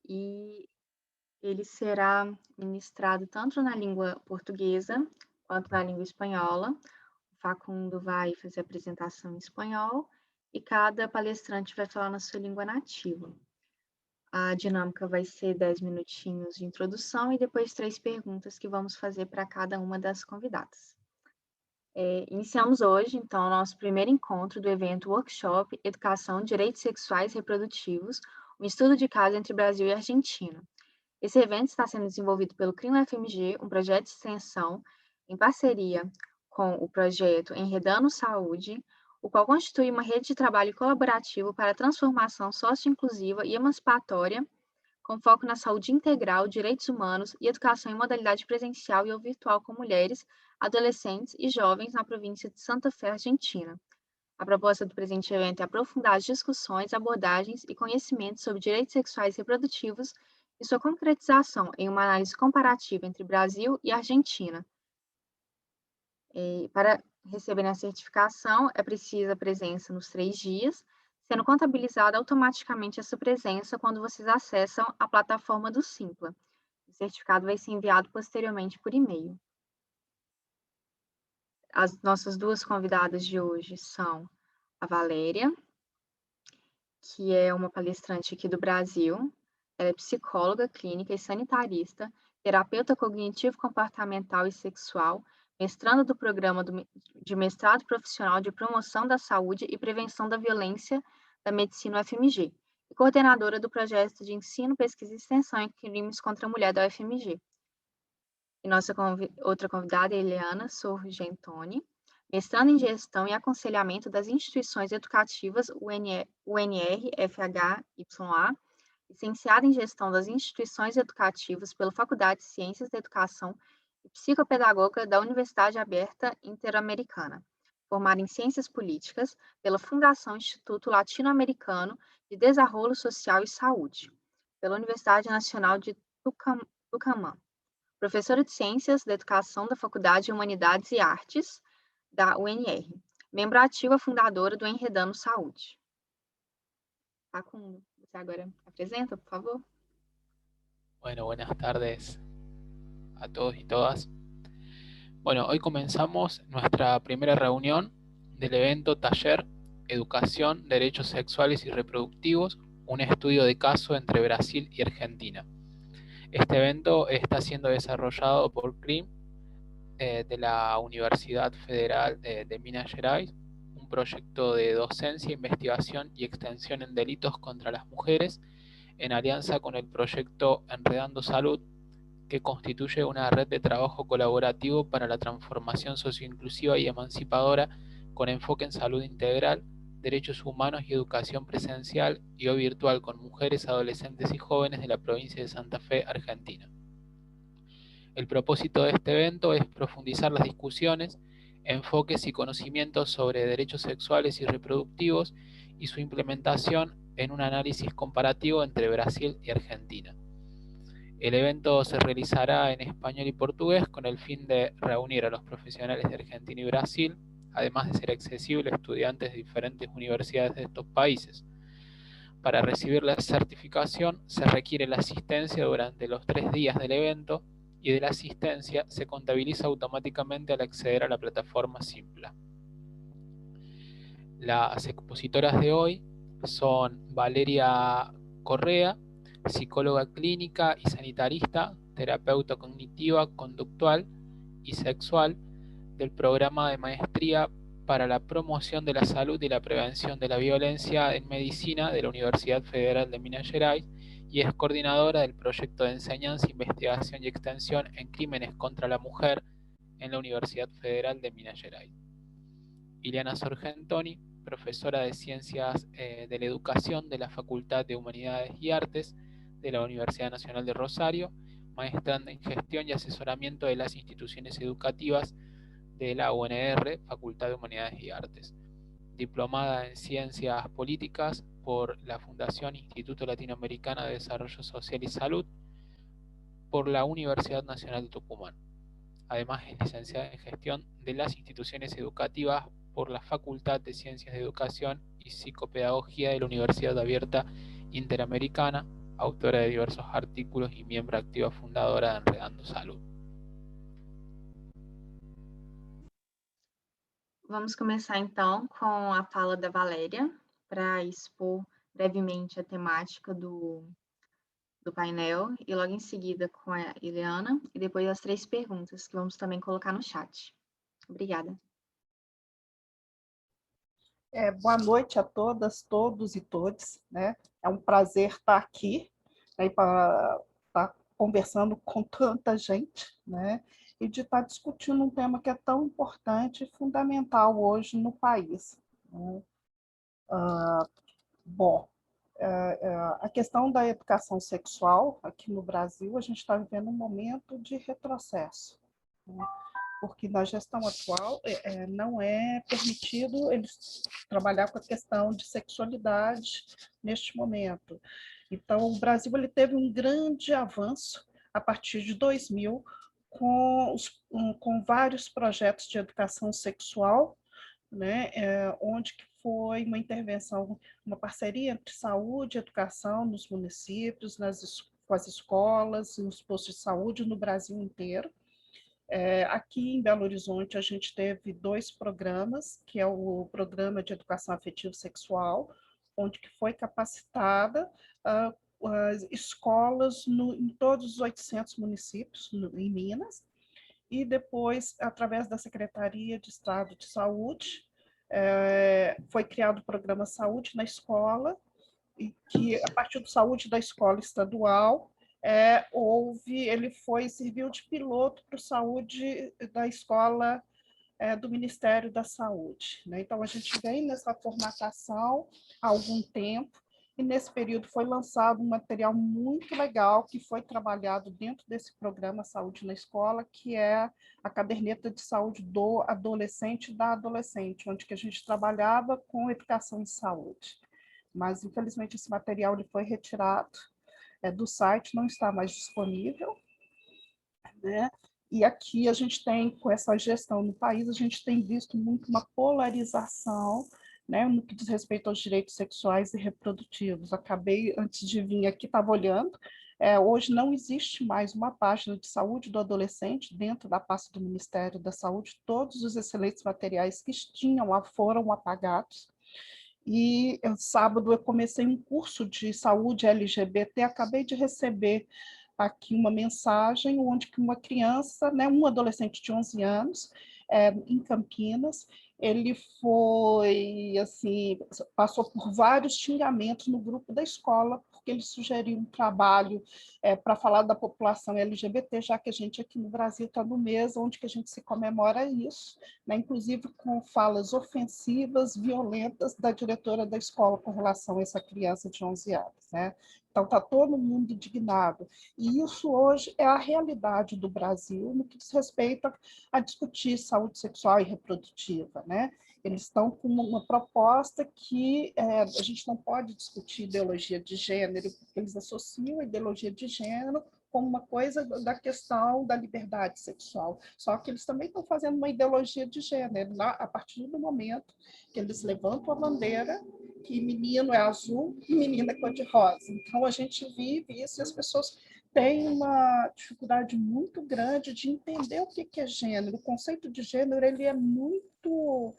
e ele será ministrado tanto na língua portuguesa quanto na língua espanhola. O Facundo vai fazer a apresentação em espanhol e cada palestrante vai falar na sua língua nativa. A dinâmica vai ser 10 minutinhos de introdução e depois 3 perguntas que vamos fazer para cada uma das convidadas. Iniciamos hoje, então, o nosso primeiro encontro do evento Workshop Educação, Direitos Sexuais e Reprodutivos, um estudo de caso entre Brasil e Argentina. Esse evento está sendo desenvolvido pelo CRIM-UFMG, um projeto de extensão em parceria com o projeto Enredando Saúde, o qual constitui uma rede de trabalho colaborativo para a transformação socio-inclusiva e emancipatória, com foco na saúde integral, direitos humanos e educação em modalidade presencial e ou virtual com mulheres, adolescentes e jovens na província de Santa Fé, Argentina. A proposta do presente evento é aprofundar as discussões, abordagens e conhecimentos sobre direitos sexuais e reprodutivos e sua concretização em uma análise comparativa entre Brasil e Argentina. Para receberem a certificação, é precisa a presença nos 3 dias, sendo contabilizada automaticamente essa presença quando vocês acessam a plataforma do Simpla. O certificado vai ser enviado posteriormente por e-mail. As nossas 2 convidadas de hoje são a Valéria, que é uma palestrante aqui do Brasil. Ela é psicóloga clínica e sanitarista, terapeuta cognitivo-comportamental e sexual, mestranda do programa de mestrado profissional de promoção da saúde e prevenção da violência da medicina UFMG, e coordenadora do projeto de ensino, pesquisa e extensão em crimes contra a mulher da UFMG. E nossa outra convidada é Eliana Sorgentoni, mestrando em Gestão e Aconselhamento das Instituições Educativas UNR-FHYA, licenciada em Gestão das Instituições Educativas pela Faculdade de Ciências da Educação e psicopedagoga da Universidade Aberta Interamericana, formada em Ciências Políticas pela Fundação Instituto Latino-Americano de Desenvolvimento Social e Saúde, pela Universidade Nacional de Tucumã, professora de Ciências da Educação da Faculdade de Humanidades e Artes da UNR, membro ativa fundadora do Enredando Saúde. Facundo, você agora apresenta, por favor. Bueno, buenas tardes a todos y todas. Bueno, hoy comenzamos nuestra primera reunión del evento Taller Educación, Derechos Sexuales y Reproductivos, un estudio de caso entre Brasil y Argentina. Este evento está siendo desarrollado por CRIM de la Universidad Federal de Minas Gerais, un proyecto de docencia, investigación y extensión en delitos contra las mujeres, en alianza con el proyecto Enredando Salud, que constituye una red de trabajo colaborativo para la transformación socioinclusiva y emancipadora con enfoque en salud integral, derechos humanos y educación presencial y o virtual con mujeres, adolescentes y jóvenes de la provincia de Santa Fe, Argentina. El propósito de este evento es profundizar las discusiones, enfoques y conocimientos sobre derechos sexuales y reproductivos y su implementación en un análisis comparativo entre Brasil y Argentina. El evento se realizará en español y portugués con el fin de reunir a los profesionales de Argentina y Brasil, además de ser accesible a estudiantes de diferentes universidades de estos países. Para recibir la certificación se requiere la asistencia durante los 3 días del evento y de la asistencia se contabiliza automáticamente al acceder a la plataforma Simpla. Las expositoras de hoy son Valeria Correa, psicóloga clínica y sanitarista, terapeuta cognitiva, conductual y sexual del programa de maestría para la promoción de la salud y la prevención de la violencia en medicina de la Universidad Federal de Minas Gerais y es coordinadora del proyecto de enseñanza, investigación y extensión en crímenes contra la mujer en la Universidad Federal de Minas Gerais. Eliana Sorgentoni, profesora de Ciencias de la Educación de la Facultad de Humanidades y Artes de la Universidad Nacional de Rosario, maestra en Gestión y Asesoramiento de las Instituciones Educativas de la UNR, Facultad de Humanidades y Artes. Diplomada en Ciencias Políticas por la Fundación Instituto Latinoamericano de Desarrollo Social y Salud por la Universidad Nacional de Tucumán. Además es licenciada en Gestión de las Instituciones Educativas por la Facultad de Ciencias de Educación y Psicopedagogía de la Universidad Abierta Interamericana, autora de diversos artículos y miembro activa fundadora de Enredando Salud. Vamos começar então com a fala da Valéria, para expor brevemente a temática do painel, e logo em seguida com a Ileana, e depois as 3 perguntas, que vamos também colocar no chat. Obrigada. Boa noite a todas, todos e todes, né? É um prazer estar aqui, né, para estar conversando com tanta gente, né? E de estar discutindo um tema que é tão importante e fundamental hoje no país, né? Bom, a questão da educação sexual aqui no Brasil, a gente está vivendo um momento de retrocesso, né? Porque na gestão atual não é permitido eles trabalhar com a questão de sexualidade neste momento. Então, o Brasil ele teve um grande avanço a partir de 2000, com vários projetos de educação sexual, né, onde que foi uma intervenção, uma parceria entre saúde e educação nos municípios, com as escolas, nos postos de saúde no Brasil inteiro. Aqui em Belo Horizonte, a gente teve 2 programas, que é o Programa de Educação Afetivo-Sexual, onde que foi capacitada as escolas em todos os 800 municípios em Minas, e depois, através da Secretaria de Estado de Saúde, foi criado o Programa Saúde na Escola, e que, a partir do Saúde da Escola Estadual, ele serviu de piloto para o Saúde da Escola do Ministério da Saúde, né? Então, a gente vem nessa formatação há algum tempo, e nesse período foi lançado um material muito legal que foi trabalhado dentro desse programa Saúde na Escola, que é a caderneta de saúde do adolescente e da adolescente, onde que a gente trabalhava com educação em saúde. Mas, infelizmente, esse material ele foi retirado do site, não está mais disponível, né? E aqui a gente tem, com essa gestão no país, a gente tem visto muito uma polarização, né, no que diz respeito aos direitos sexuais e reprodutivos. Acabei, antes de vir aqui, estava olhando, hoje não existe mais uma página de saúde do adolescente dentro da pasta do Ministério da Saúde, todos os excelentes materiais que tinham lá foram apagados. E sábado eu comecei um curso de saúde LGBT, acabei de receber aqui uma mensagem onde que uma criança, né, um adolescente de 11 anos, em Campinas, ele foi, assim, passou por vários xingamentos no grupo da escola, porque ele sugeriu um trabalho para falar da população LGBT, já que a gente aqui no Brasil está no mês onde que a gente se comemora isso, né, inclusive com falas ofensivas, violentas da diretora da escola com relação a essa criança de 11 anos, né? Então, está todo mundo indignado. E isso hoje é a realidade do Brasil no que diz respeito a discutir saúde sexual e reprodutiva, né? Eles estão com uma proposta que a gente não pode discutir ideologia de gênero, porque eles associam a ideologia de gênero como uma coisa da questão da liberdade sexual. Só que eles também estão fazendo uma ideologia de gênero, a partir do momento que eles levantam a bandeira que menino é azul e menina é cor-de-rosa. Então, a gente vive isso e as pessoas têm uma dificuldade muito grande de entender o que é gênero. O conceito de gênero ele é muito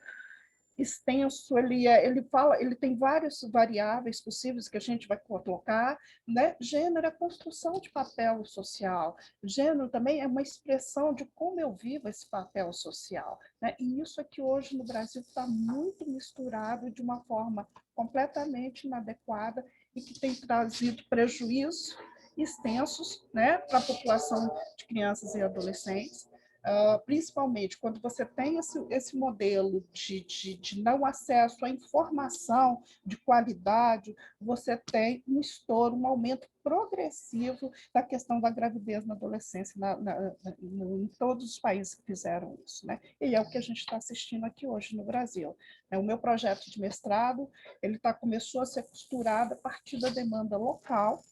extenso, ele tem várias variáveis possíveis que a gente vai colocar, né? Gênero é construção de papel social, gênero também é uma expressão de como eu vivo esse papel social, né? E isso aqui hoje no Brasil está muito misturado de uma forma completamente inadequada e que tem trazido prejuízos extensos, né, para a população de crianças e adolescentes. Principalmente quando você tem esse modelo de não acesso à informação de qualidade, você tem um estouro, um aumento progressivo da questão da gravidez na adolescência, em todos os países que fizeram isso, né? E é o que a gente está assistindo aqui hoje no Brasil. O meu projeto de mestrado, começou a ser costurado a partir da demanda local,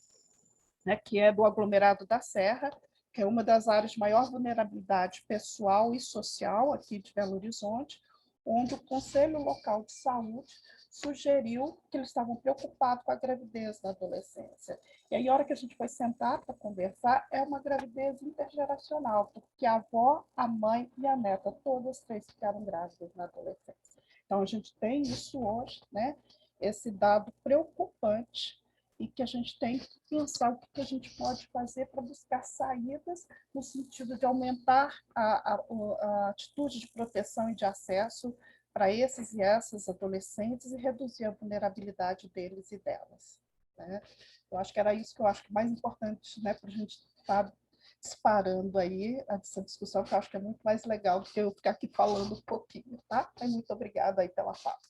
né, que é do aglomerado da Serra, que é uma das áreas de maior vulnerabilidade pessoal e social aqui de Belo Horizonte, onde o Conselho Local de Saúde sugeriu que eles estavam preocupados com a gravidez na adolescência. E aí, a hora que a gente foi sentar para conversar, é uma gravidez intergeracional, porque a avó, a mãe e a neta, todas três ficaram grávidas na adolescência. Então, a gente tem isso hoje, né? Esse dado preocupante, e que a gente tem que pensar o que a gente pode fazer para buscar saídas no sentido de aumentar a atitude de proteção e de acesso para esses e essas adolescentes e reduzir a vulnerabilidade deles e delas. Né? Eu acho que era isso que eu acho que mais importante, né, para a gente estar disparando aí essa discussão, que eu acho que é muito mais legal do que eu ficar aqui falando um pouquinho. Tá? Muito obrigada aí pela fala.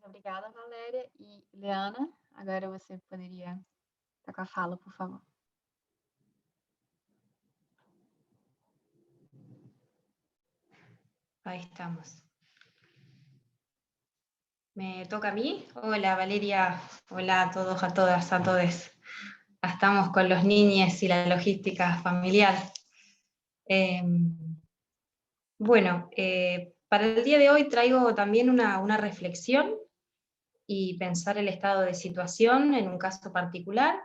Obrigada, Valéria. E Leana, agora você poderia estar com a fala, por favor. Ahí estamos. ¿Me toca a mí? Hola, Valeria. Hola a todos, a todas, a todes. Estamos con los niños y la logística familiar. Bueno, para el día de hoy traigo también una reflexión y pensar el estado de situación en un caso particular,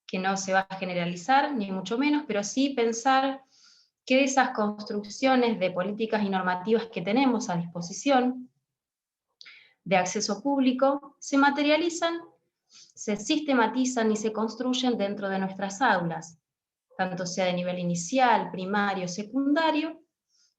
que no se va a generalizar, ni mucho menos, pero sí pensar que de esas construcciones de políticas y normativas que tenemos a disposición de acceso público, se materializan, se sistematizan y se construyen dentro de nuestras aulas, tanto sea de nivel inicial, primario, secundario,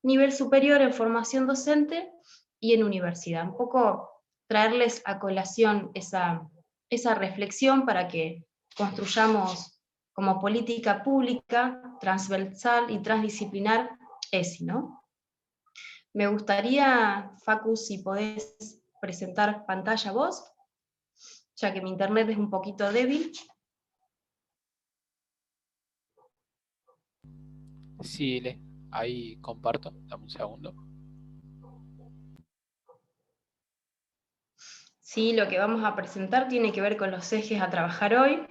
nivel superior en formación docente y en universidad. Un poco traerles a colación esa reflexión para que construyamos como política pública, transversal y transdisciplinar ESI, ¿no? Me gustaría, Facu, si podés presentar pantalla vos, ya que mi internet es un poquito débil. Sí, ahí comparto, dame un segundo. Sí, lo que vamos a presentar tiene que ver con los ejes a trabajar hoy,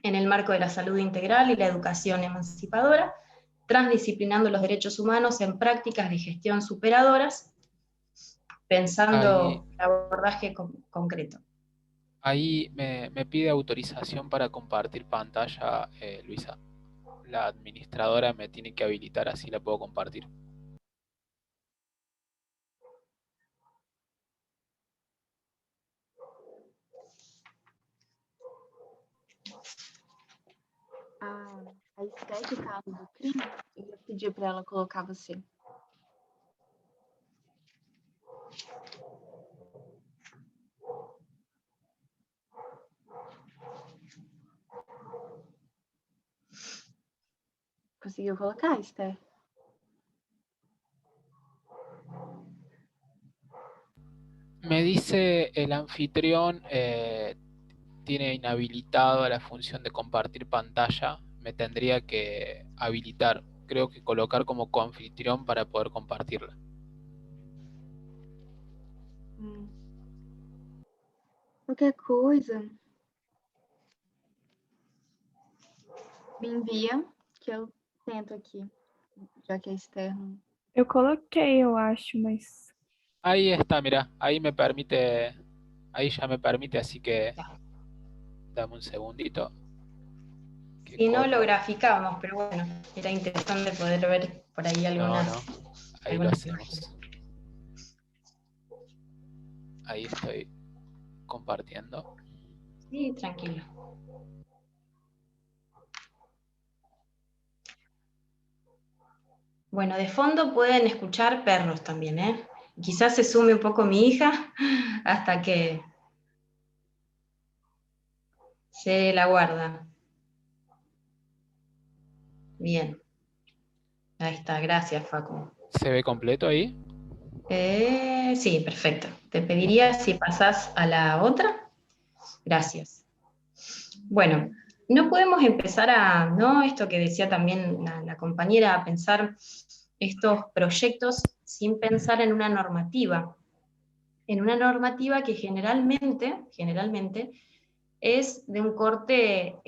en el marco de la salud integral y la educación emancipadora, transdisciplinando los derechos humanos en prácticas de gestión superadoras, pensando el abordaje concreto. Ahí me pide autorización para compartir pantalla, Luisa. La administradora me tiene que habilitar, así la puedo compartir. A Esté que está no Bucrim, eu ia pedir para ela colocar você. Conseguiu colocar, Esther? Me dice el anfitrión, tiene inhabilitado la función de compartir pantalla. Me tendría que habilitar, creo que colocar como coanfitrión para poder compartirla. Qualquer coisa, me envia, que eu tento aqui, já que é externo. Eu coloquei, eu acho, mas... Ahí está, mira, ahí me permite, ahí ya me permite, así que dame un segundito. Si no lo graficamos, pero bueno, era interesante poder ver por ahí algunas... No, ahí lo hacemos. Ahí estoy compartiendo. Sí, tranquilo. Bueno, de fondo pueden escuchar perros también, ¿eh? Quizás se sume un poco mi hija hasta que se la guarda. Bien. Ahí está, gracias, Facu. ¿Se ve completo ahí? Sí, perfecto. Te pediría si pasás a la otra. Gracias. Bueno, no podemos empezar a, ¿no? Esto que decía también la compañera, a pensar estos proyectos sin pensar en una normativa que generalmente es de un corte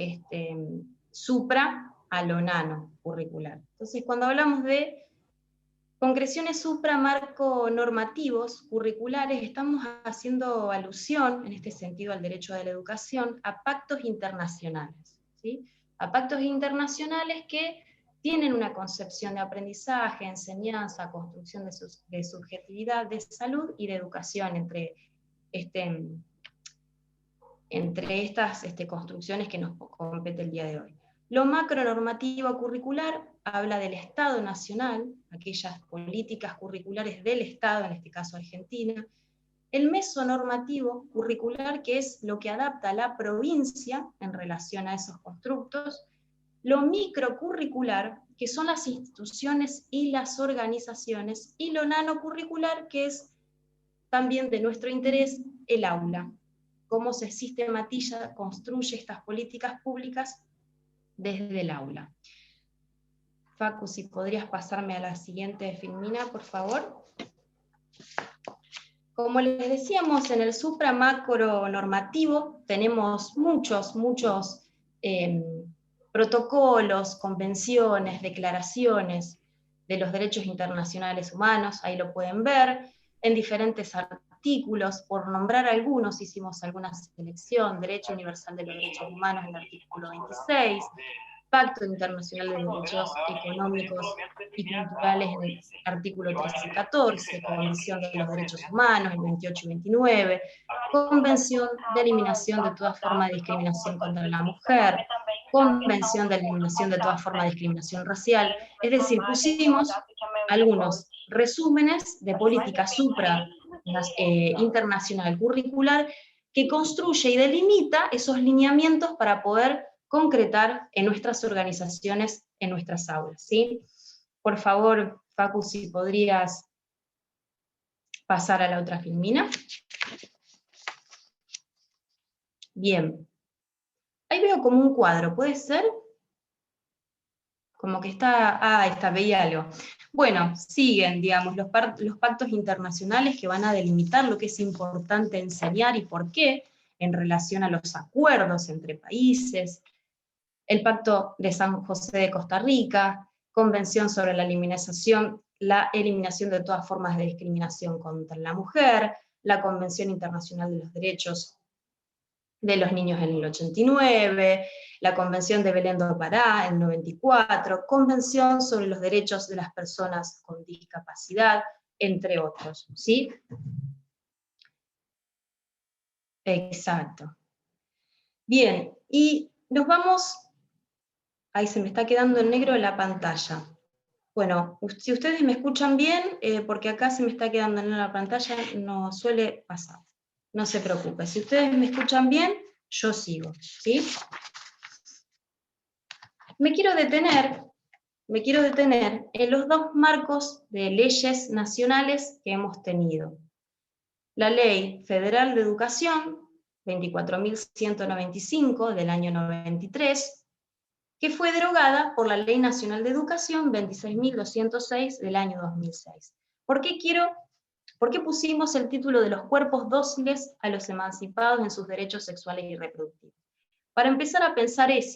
supra a lo nano curricular. Entonces, cuando hablamos de concreciones supramarco normativos curriculares, estamos haciendo alusión, en este sentido, al derecho de la educación, a pactos internacionales, ¿sí? A pactos internacionales que tienen una concepción de aprendizaje, enseñanza, construcción de subjetividad, de salud y de educación entre estas construcciones que nos compete el día de hoy. Lo macronormativo curricular habla del Estado nacional, aquellas políticas curriculares del Estado, en este caso Argentina. El mesonormativo curricular, que es lo que adapta a la provincia en relación a esos constructos. Lo microcurricular, que son las instituciones y las organizaciones. Y lo nanocurricular, que es también de nuestro interés, el aula. Cómo se sistematiza, construye estas políticas públicas desde el aula. Facu, si podrías pasarme a la siguiente filmina, por favor. Como les decíamos, en el supramacro normativo tenemos muchos protocolos, convenciones, declaraciones de los derechos internacionales humanos, ahí lo pueden ver, en diferentes artículos, por nombrar algunos, hicimos alguna selección: Derecho Universal de los Derechos Humanos en el artículo 26, Pacto Internacional de Derechos Económicos y Culturales en el artículo 13 y 14, Convención de los Derechos Humanos, el 28 y 29, Convención de Eliminación de toda forma de discriminación contra la mujer, Convención de Eliminación de toda forma de discriminación racial. Es decir, pusimos algunos resúmenes de política internacional curricular que construye y delimita esos lineamientos para poder concretar en nuestras organizaciones, en nuestras aulas, ¿sí? Por favor, Facu, si podrías pasar a la otra filmina. Bien. Ahí veo como un cuadro, ¿puede ser? Como que está, ahí está, veía algo. Bueno, siguen, digamos, los pactos internacionales que van a delimitar lo que es importante enseñar y por qué, en relación a los acuerdos entre países. El Pacto de San José de Costa Rica, Convención sobre la eliminación de todas formas de discriminación contra la mujer, la Convención Internacional de los Derechos de los Niños en el 89, la Convención de Belém do Pará en el 94, Convención sobre los Derechos de las Personas con Discapacidad, entre otros, ¿sí? Exacto. Bien, y nos vamos. Ahí se me está quedando en negro la pantalla. Bueno, si ustedes me escuchan bien, porque acá se me está quedando en negro la pantalla, no suele pasar. No se preocupe. Si ustedes me escuchan bien, yo sigo, ¿sí? Me quiero detener en los dos marcos de leyes nacionales que hemos tenido. La Ley Federal de Educación, 24.195 del año 93, que fue derogada por la Ley Nacional de Educación 26.206 del año 2006. ¿Por qué pusimos el título de los cuerpos dóciles a los emancipados en sus derechos sexuales y reproductivos? Para empezar a pensar es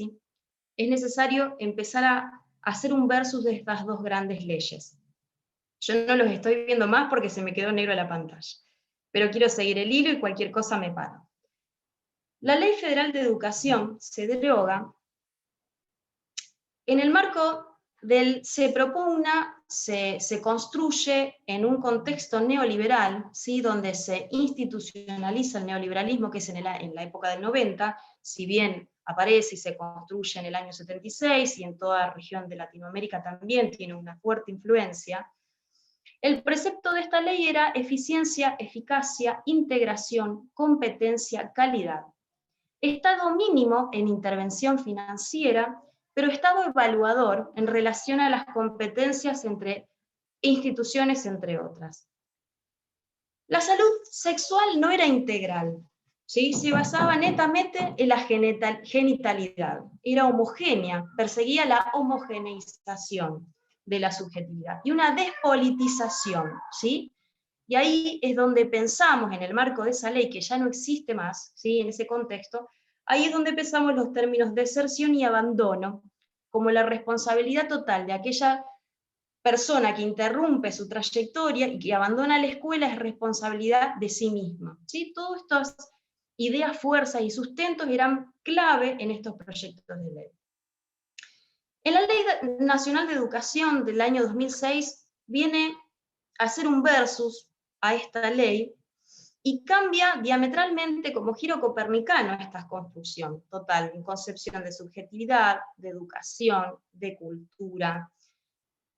necesario empezar a hacer un versus de estas dos grandes leyes. Yo no los estoy viendo más porque se me quedó negro la pantalla, pero quiero seguir el hilo y cualquier cosa me paro. La Ley Federal de Educación se deroga en el marco se construye en un contexto neoliberal, ¿sí? Donde se institucionaliza el neoliberalismo, que es en la época del 90, si bien aparece y se construye en el año 76, y en toda la región de Latinoamérica también tiene una fuerte influencia. El precepto de esta ley era eficiencia, eficacia, integración, competencia, calidad. Estado mínimo en intervención financiera, pero Estado evaluador en relación a las competencias entre instituciones, entre otras. La salud sexual no era integral, ¿sí? Se basaba netamente en la genitalidad, era homogénea, perseguía la homogeneización de la subjetividad y una despolitización, ¿sí? Y ahí es donde pensamos, en el marco de esa ley que ya no existe más, ¿sí? En ese contexto, Ahí es donde empezamos los términos deserción y abandono, como la responsabilidad total de aquella persona que interrumpe su trayectoria y que abandona la escuela es responsabilidad de sí misma. ¿Sí? Todas estas ideas, fuerzas y sustentos eran clave en estos proyectos de ley. En la Ley Nacional de Educación del año 2006 viene a hacer un versus a esta ley y cambia diametralmente como giro copernicano esta construcción total, en concepción de subjetividad, de educación, de cultura.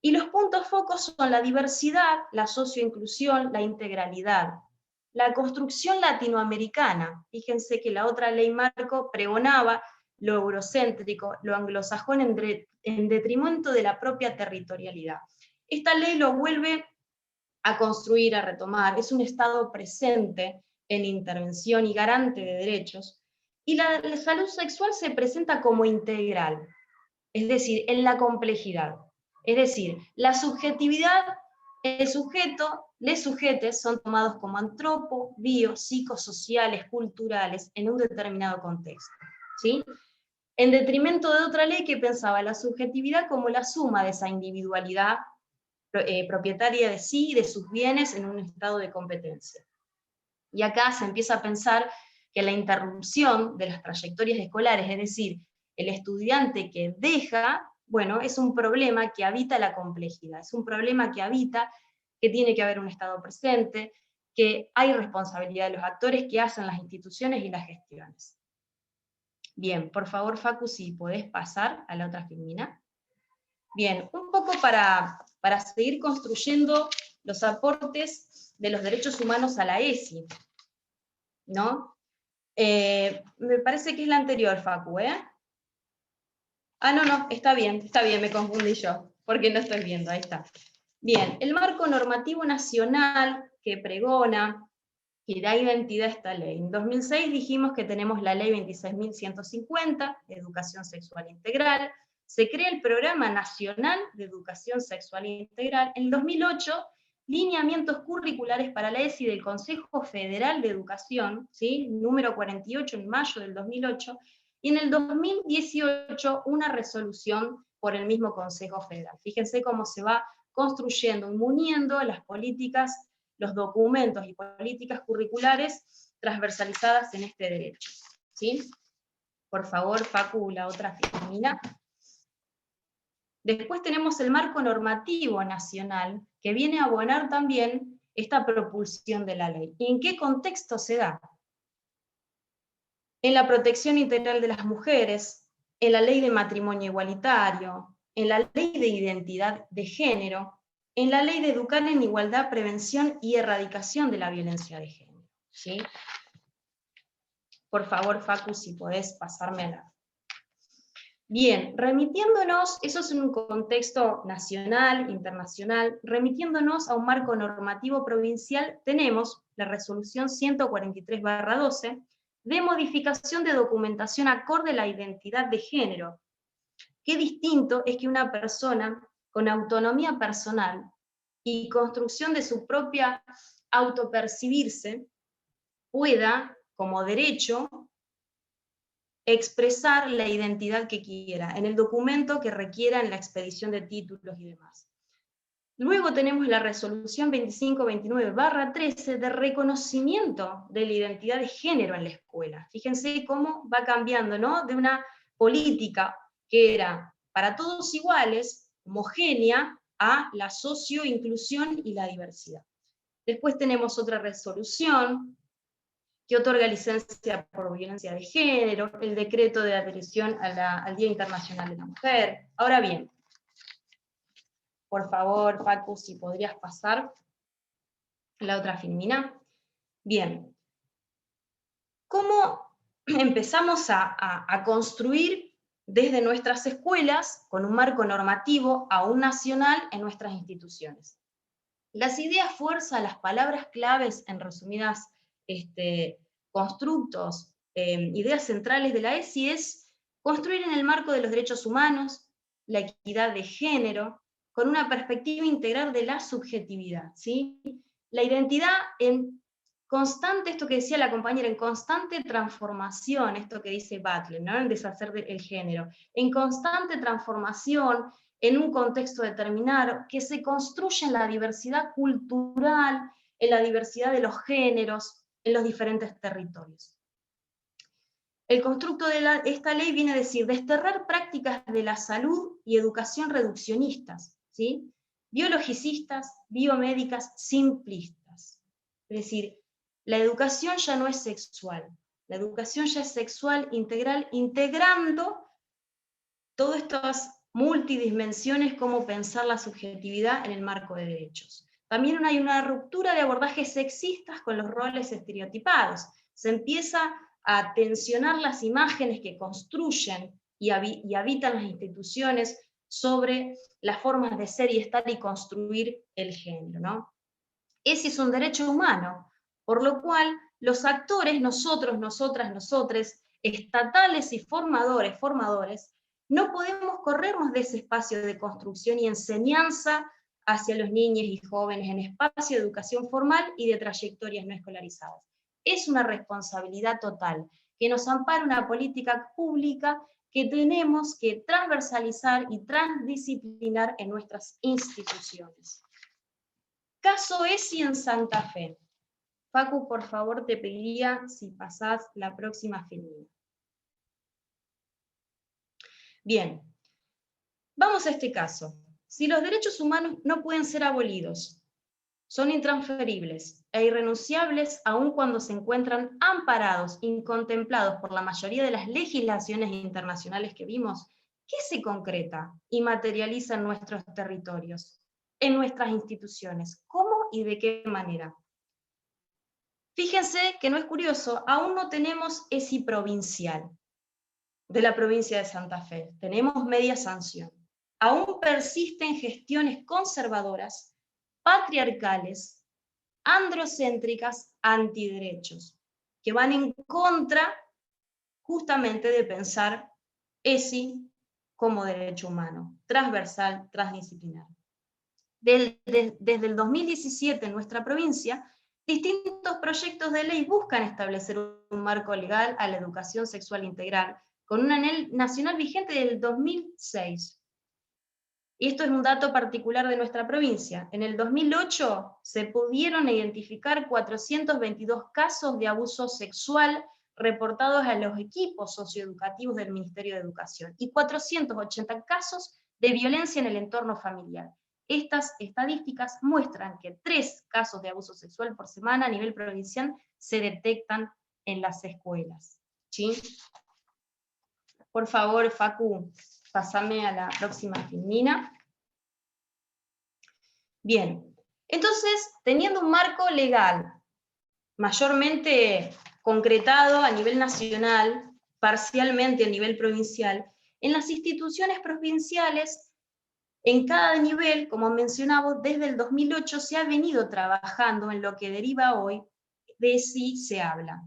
Y los puntos focos son la diversidad, la socioinclusión, la integralidad. La construcción latinoamericana, fíjense que la otra ley marco pregonaba lo eurocéntrico, lo anglosajón en detrimento de la propia territorialidad. Esta ley lo vuelve a construir, a retomar, es un Estado presente en intervención y garante de derechos, y la salud sexual se presenta como integral, es decir, en la complejidad. Es decir, la subjetividad, el sujeto, les sujetes son tomados como antropo, bio, psicosociales, culturales, en un determinado contexto. ¿Sí? En detrimento de otra ley que pensaba la subjetividad como la suma de esa individualidad propietaria de sí y de sus bienes en un estado de competencia. Y acá se empieza a pensar que la interrupción de las trayectorias escolares, es decir, el estudiante que deja, bueno, es un problema que habita la complejidad, es un problema que habita, que tiene que haber un Estado presente, que hay responsabilidad de los actores que hacen las instituciones y las gestiones. Bien, por favor, Facu, si podés pasar a la otra filmina. Bien, un poco para seguir construyendo los aportes de los derechos humanos a la ESI, ¿no? Me parece que es la anterior, Facu, ¿eh? Ah, no, está bien, me confundí yo, porque no estoy viendo, ahí está. Bien, el marco normativo nacional que pregona, que da identidad a esta ley. En 2006 dijimos que tenemos la ley 26.150, de educación sexual integral, se crea el Programa Nacional de Educación Sexual Integral. En 2008, lineamientos curriculares para la ESI del Consejo Federal de Educación, ¿sí? Número 48 en mayo del 2008, y en el 2018 una resolución por el mismo Consejo Federal. Fíjense cómo se va construyendo y uniendo las políticas, los documentos y políticas curriculares transversalizadas en este derecho. ¿Sí? Por favor, Facu, la otra filmina. Después tenemos el marco normativo nacional, que viene a abonar también esta propulsión de la ley. ¿Y en qué contexto se da? En la protección integral de las mujeres, en la ley de matrimonio igualitario, en la ley de identidad de género, en la ley de educar en igualdad, prevención y erradicación de la violencia de género. ¿Sí? Por favor, Facu, si podés pasarme a la... Bien, remitiéndonos, eso es en un contexto nacional, internacional, remitiéndonos a un marco normativo provincial, tenemos la resolución 143/12, de modificación de documentación acorde a la identidad de género. Qué distinto es que una persona con autonomía personal y construcción de su propia autopercibirse pueda, como derecho, expresar la identidad que quiera, en el documento que requiera en la expedición de títulos y demás. Luego tenemos la resolución 2529/13 de reconocimiento de la identidad de género en la escuela. Fíjense cómo va cambiando, ¿no? De una política que era para todos iguales, homogénea, a la socioinclusión y la diversidad. Después tenemos otra resolución que otorga licencia por violencia de género, el decreto de adhesión al Día Internacional de la Mujer. Ahora bien, por favor, Facu, si podrías pasar la otra filmina. Bien, ¿cómo empezamos a construir desde nuestras escuelas, con un marco normativo aún nacional en nuestras instituciones? Las ideas fuerza, las palabras claves, en resumidas constructos, ideas centrales de la ESI es construir en el marco de los derechos humanos, la equidad de género, con una perspectiva integral de la subjetividad, ¿sí? La identidad constante, esto que decía la compañera, en constante transformación, esto que dice Butler, ¿no? En deshacer el género, en constante transformación, en un contexto determinado, que se construye en la diversidad cultural, en la diversidad de los géneros, en los diferentes territorios. El constructo de esta ley viene a decir desterrar prácticas de la salud y educación reduccionistas, ¿sí? Biologicistas, biomédicas, simplistas. Es decir, la educación ya no es sexual, la educación ya es sexual integral, integrando todas estas multidimensiones, como pensar la subjetividad en el marco de derechos. También hay una ruptura de abordajes sexistas con los roles estereotipados. Se empieza a tensionar las imágenes que construyen y habitan las instituciones sobre las formas de ser y estar y construir el género, ¿no? Ese es un derecho humano, por lo cual los actores, nosotros, nosotras, nosotres, estatales y formadores, no podemos corrernos de ese espacio de construcción y enseñanza hacia los niños y jóvenes en espacio de educación formal y de trayectorias no escolarizadas. Es una responsabilidad total que nos ampara una política pública que tenemos que transversalizar y transdisciplinar en nuestras instituciones. Caso ESI en Santa Fe. Facu, por favor, te pediría si pasás la próxima filmina. Bien, vamos a este caso. Si los derechos humanos no pueden ser abolidos, son intransferibles e irrenunciables aun cuando se encuentran amparados, incontemplados por la mayoría de las legislaciones internacionales que vimos, ¿qué se concreta y materializa en nuestros territorios, en nuestras instituciones? ¿Cómo y de qué manera? Fíjense que no es curioso, aún no tenemos ESI provincial de la provincia de Santa Fe, tenemos media sanción. Aún persisten gestiones conservadoras, patriarcales, androcéntricas, antiderechos, que van en contra justamente de pensar ESI como derecho humano, transversal, transdisciplinar. Desde el 2017 en nuestra provincia, distintos proyectos de ley buscan establecer un marco legal a la educación sexual integral, con una ley nacional vigente del 2006. Y esto es un dato particular de nuestra provincia. En el 2008 se pudieron identificar 422 casos de abuso sexual reportados a los equipos socioeducativos del Ministerio de Educación y 480 casos de violencia en el entorno familiar. Estas estadísticas muestran que 3 casos de abuso sexual por semana a nivel provincial se detectan en las escuelas. ¿Sí? Por favor, Facu, pasame a la próxima filmina. Bien, entonces, teniendo un marco legal mayormente concretado a nivel nacional, parcialmente a nivel provincial, en las instituciones provinciales, en cada nivel, como mencionaba, desde el 2008 se ha venido trabajando en lo que deriva hoy de sí se habla.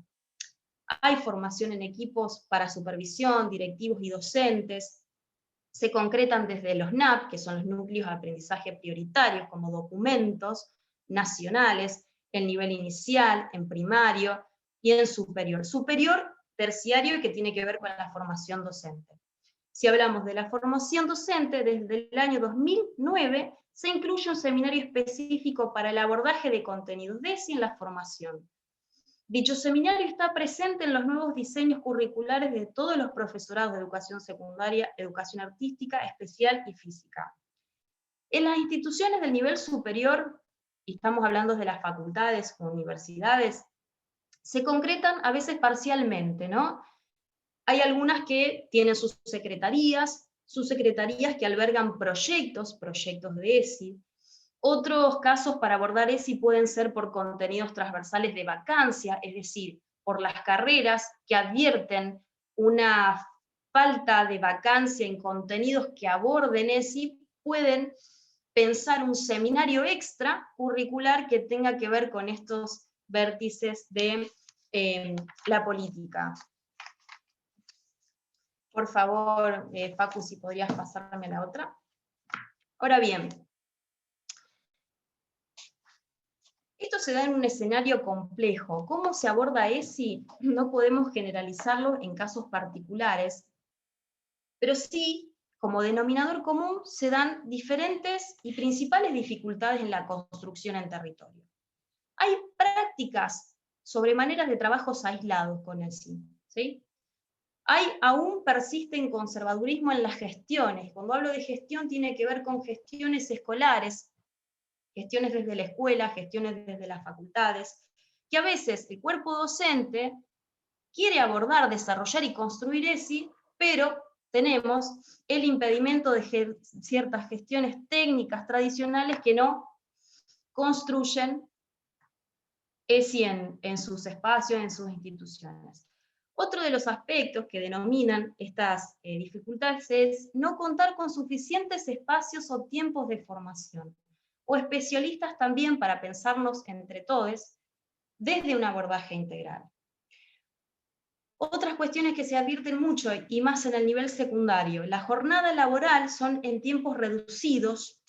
Hay formación en equipos para supervisión, directivos y docentes. Se concretan desde los NAP, que son los núcleos de aprendizaje prioritarios, como documentos nacionales, en nivel inicial, en primario y en superior. Superior, terciario, que tiene que ver con la formación docente. Si hablamos de la formación docente, desde el año 2009 se incluye un seminario específico para el abordaje de contenidos de ESI en la formación. Dicho seminario está presente en los nuevos diseños curriculares de todos los profesorados de educación secundaria, educación artística, especial y física. En las instituciones del nivel superior, y estamos hablando de las facultades o universidades, se concretan a veces parcialmente, ¿no? Hay algunas que tienen sus secretarías que albergan proyectos de ESI. Otros casos para abordar ESI pueden ser por contenidos transversales de vacancia, es decir, por las carreras que advierten una falta de vacancia en contenidos que aborden ESI, pueden pensar un seminario extra curricular que tenga que ver con estos vértices de la política. Por favor, Facu, si podrías pasarme la otra. Ahora bien, Esto se da en un escenario complejo. ¿Cómo se aborda ESI? No podemos generalizarlo en casos particulares, pero sí, como denominador común, se dan diferentes y principales dificultades en la construcción en territorio. Hay prácticas sobre maneras de trabajos aislados con ESI, ¿sí? Aún persiste en conservadurismo en las gestiones. Cuando hablo de gestión tiene que ver con gestiones escolares, gestiones desde la escuela, gestiones desde las facultades, que a veces el cuerpo docente quiere abordar, desarrollar y construir ESI, pero tenemos el impedimento de ciertas gestiones técnicas tradicionales que no construyen ESI en sus espacios, en sus instituciones. Otro de los aspectos que denominan estas dificultades es no contar con suficientes espacios o tiempos de formación, o especialistas también para pensarnos entre todos desde un abordaje integral. Otras cuestiones que se advierten mucho, y más en el nivel secundario, la jornada laboral son en tiempos reducidos,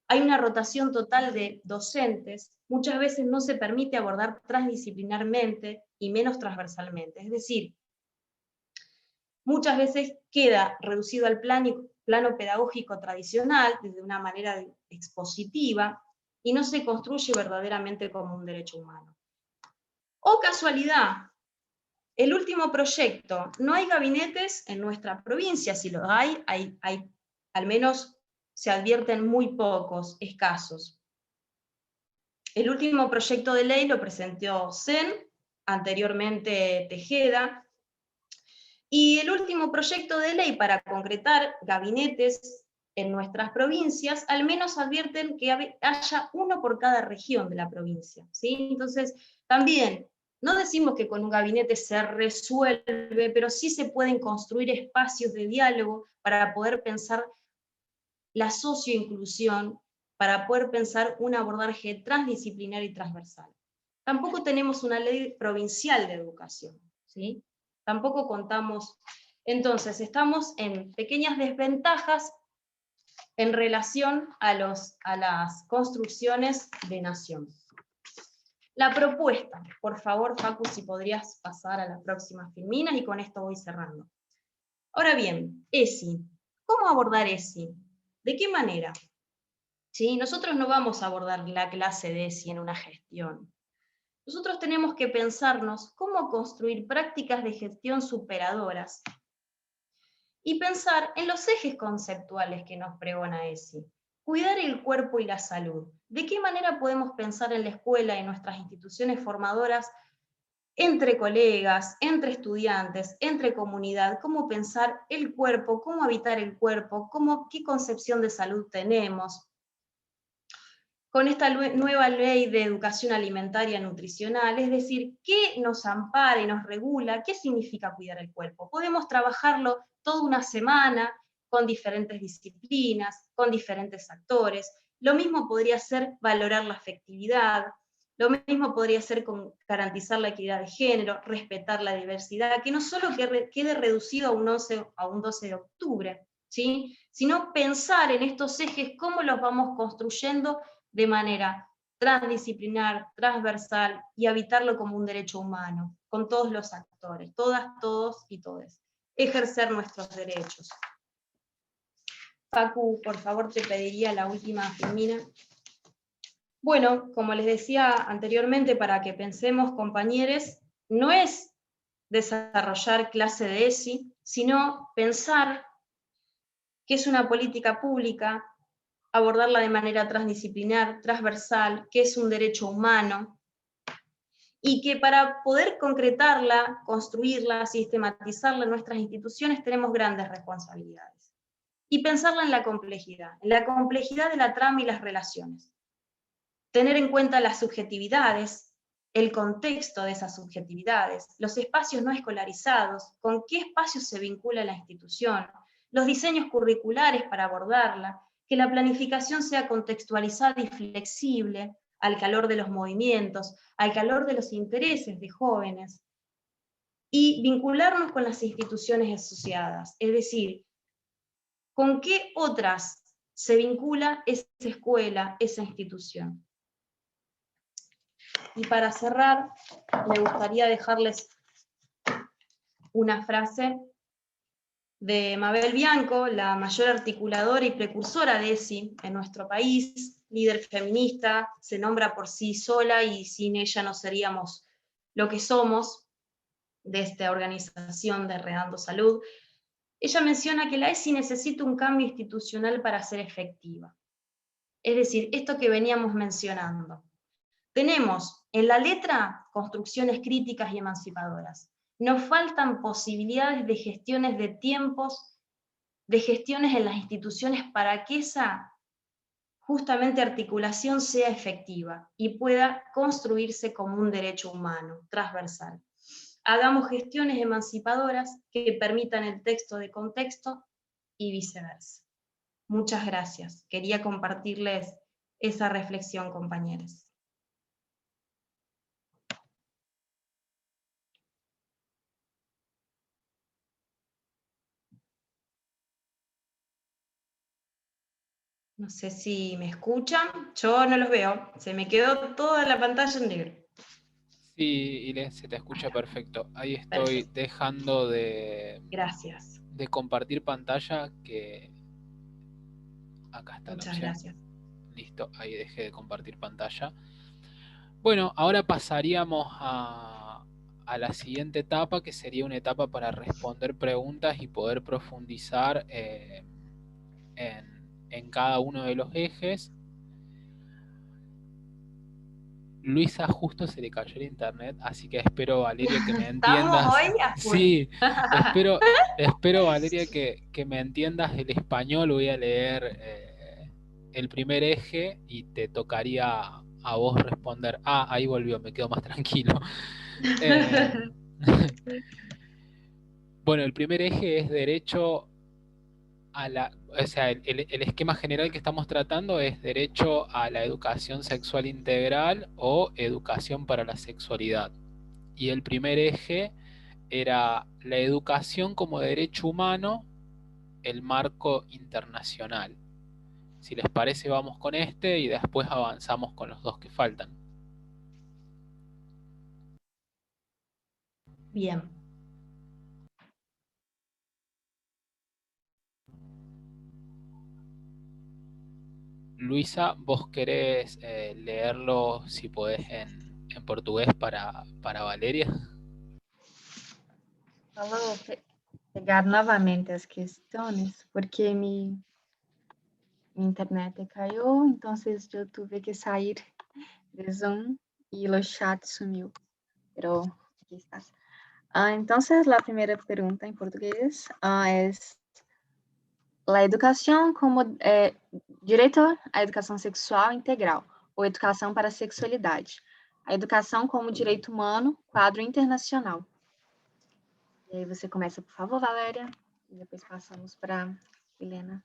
hay una rotación total de docentes, muchas veces no se permite abordar transdisciplinarmente y menos transversalmente, es decir, muchas veces queda reducido al plano pedagógico tradicional, desde una manera expositiva, y no se construye verdaderamente como un derecho humano. ¡Oh casualidad! El último proyecto, no hay gabinetes en nuestra provincia, si los hay al menos se advierten muy pocos, escasos. El último proyecto de ley lo presentó CEN, anteriormente Tejeda, y el último proyecto de ley para concretar gabinetes en nuestras provincias, al menos advierten que haya uno por cada región de la provincia, ¿sí? Entonces, también, no decimos que con un gabinete se resuelve, pero sí se pueden construir espacios de diálogo para poder pensar la socioinclusión, para poder pensar un abordaje transdisciplinar y transversal. Tampoco tenemos una ley provincial de educación, ¿sí? Tampoco contamos, entonces estamos en pequeñas desventajas en relación a las construcciones de nación. La propuesta, por favor, Facu, si podrías pasar a las próximas filminas, y con esto voy cerrando. Ahora bien, ESI. ¿Cómo abordar ESI? ¿De qué manera? ¿Sí? Nosotros no vamos a abordar la clase de ESI en una gestión. Nosotros tenemos que pensarnos cómo construir prácticas de gestión superadoras y pensar en los ejes conceptuales que nos pregona ESI. Cuidar el cuerpo y la salud. ¿De qué manera podemos pensar en la escuela y en nuestras instituciones formadoras entre colegas, entre estudiantes, entre comunidad? ¿Cómo pensar el cuerpo? ¿Cómo habitar el cuerpo? ¿Qué concepción de salud tenemos? Con esta nueva ley de educación alimentaria nutricional, es decir, ¿qué nos ampara y nos regula? ¿Qué significa cuidar el cuerpo? Podemos trabajarlo toda una semana con diferentes disciplinas, con diferentes actores. Lo mismo podría ser valorar la afectividad, lo mismo podría ser con garantizar la equidad de género, respetar la diversidad, que no solo quede reducido a un 12 de octubre, ¿sí? Sino pensar en estos ejes, cómo los vamos construyendo de manera transdisciplinar, transversal, y habitarlo como un derecho humano, con todos los actores, todas, todos y todes. Ejercer nuestros derechos. Facu, por favor, te pediría la última filmina. Bueno, como les decía anteriormente, para que pensemos, compañeros, no es desarrollar clase de ESI, sino pensar que es una política pública, abordarla de manera transdisciplinar, transversal, que es un derecho humano, y que para poder concretarla, construirla, sistematizarla en nuestras instituciones tenemos grandes responsabilidades. Y pensarla en la complejidad de la trama y las relaciones. Tener en cuenta las subjetividades, el contexto de esas subjetividades, los espacios no escolarizados, con qué espacios se vincula la institución, los diseños curriculares para abordarla, que la planificación sea contextualizada y flexible al calor de los movimientos, al calor de los intereses de jóvenes, y vincularnos con las instituciones asociadas, es decir, con qué otras se vincula esa escuela, esa institución. Y para cerrar, me gustaría dejarles una frase de Mabel Bianco, la mayor articuladora y precursora de ESI en nuestro país, líder feminista, se nombra por sí sola y sin ella no seríamos lo que somos de esta organización de Redando Salud. Ella menciona que la ESI necesita un cambio institucional para ser efectiva. Es decir, esto que veníamos mencionando. Tenemos en la letra construcciones críticas y emancipadoras. Nos faltan posibilidades de gestiones de tiempos, de gestiones en las instituciones para que esa justamente articulación sea efectiva y pueda construirse como un derecho humano transversal. Hagamos gestiones emancipadoras que permitan el texto de contexto y viceversa. Muchas gracias. Quería compartirles esa reflexión, compañeros. No sé si me escuchan, yo no los veo, se me quedó toda la pantalla en negro. Sí, Ile, se te escucha perfecto. Ahí estoy Perfecto. dejando de Gracias. compartir pantalla, que acá está la Muchas opción. gracias. Listo, ahí dejé de compartir pantalla. Bueno, ahora pasaríamos a la siguiente etapa, que sería una etapa para responder preguntas y poder profundizar en cada uno de los ejes. Luisa, justo se le cayó el internet, así que espero, Valeria, que me Estamos entiendas. hoy a full. Sí, espero, Valeria, que me entiendas el español. Voy a leer el primer eje y te tocaría a vos responder. Ah, ahí volvió, me quedo más tranquilo. Bueno, el primer eje es derecho a la... O sea, el esquema general que estamos tratando es derecho a la educación sexual integral o educación para la sexualidad. Y el primer eje era la educación como derecho humano, el marco internacional. Si les parece, vamos con este y después avanzamos con los dos que faltan. Bien. Luisa, ¿vos querés leerlo, si podés, en portugués para Valeria? Vou pegar novamente as questões, porque minha internet caiu, então eu tive que sair de Zoom e o chat sumiu. Pero aqui está. Entonces, la primera pregunta en portugués es: la educación como direito à educação sexual integral ou educação para a sexualidade. A educação como direito humano, quadro internacional. E aí você começa, por favor, Valéria, e depois passamos para Helena.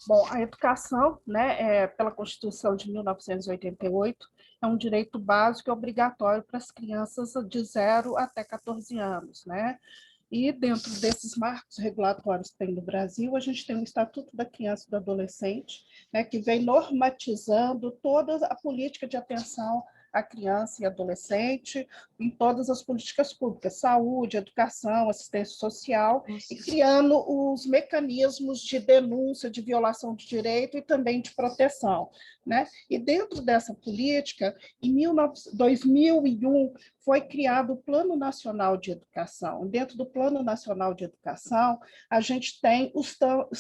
Bom, a educação, né, pela Constituição de 1988, é um direito básico e obrigatório para as crianças de 0 até 14 anos, né? E dentro desses marcos regulatórios que tem no Brasil, a gente tem o Estatuto da Criança e do Adolescente, né, que vem normatizando toda a política de atenção à criança e adolescente em todas as políticas públicas, saúde, educação, assistência social, e criando os mecanismos de denúncia de violação de direito e também de proteção, né? E dentro dessa política, em 2001, foi criado o Plano Nacional de Educação. Dentro do Plano Nacional de Educação, a gente tem os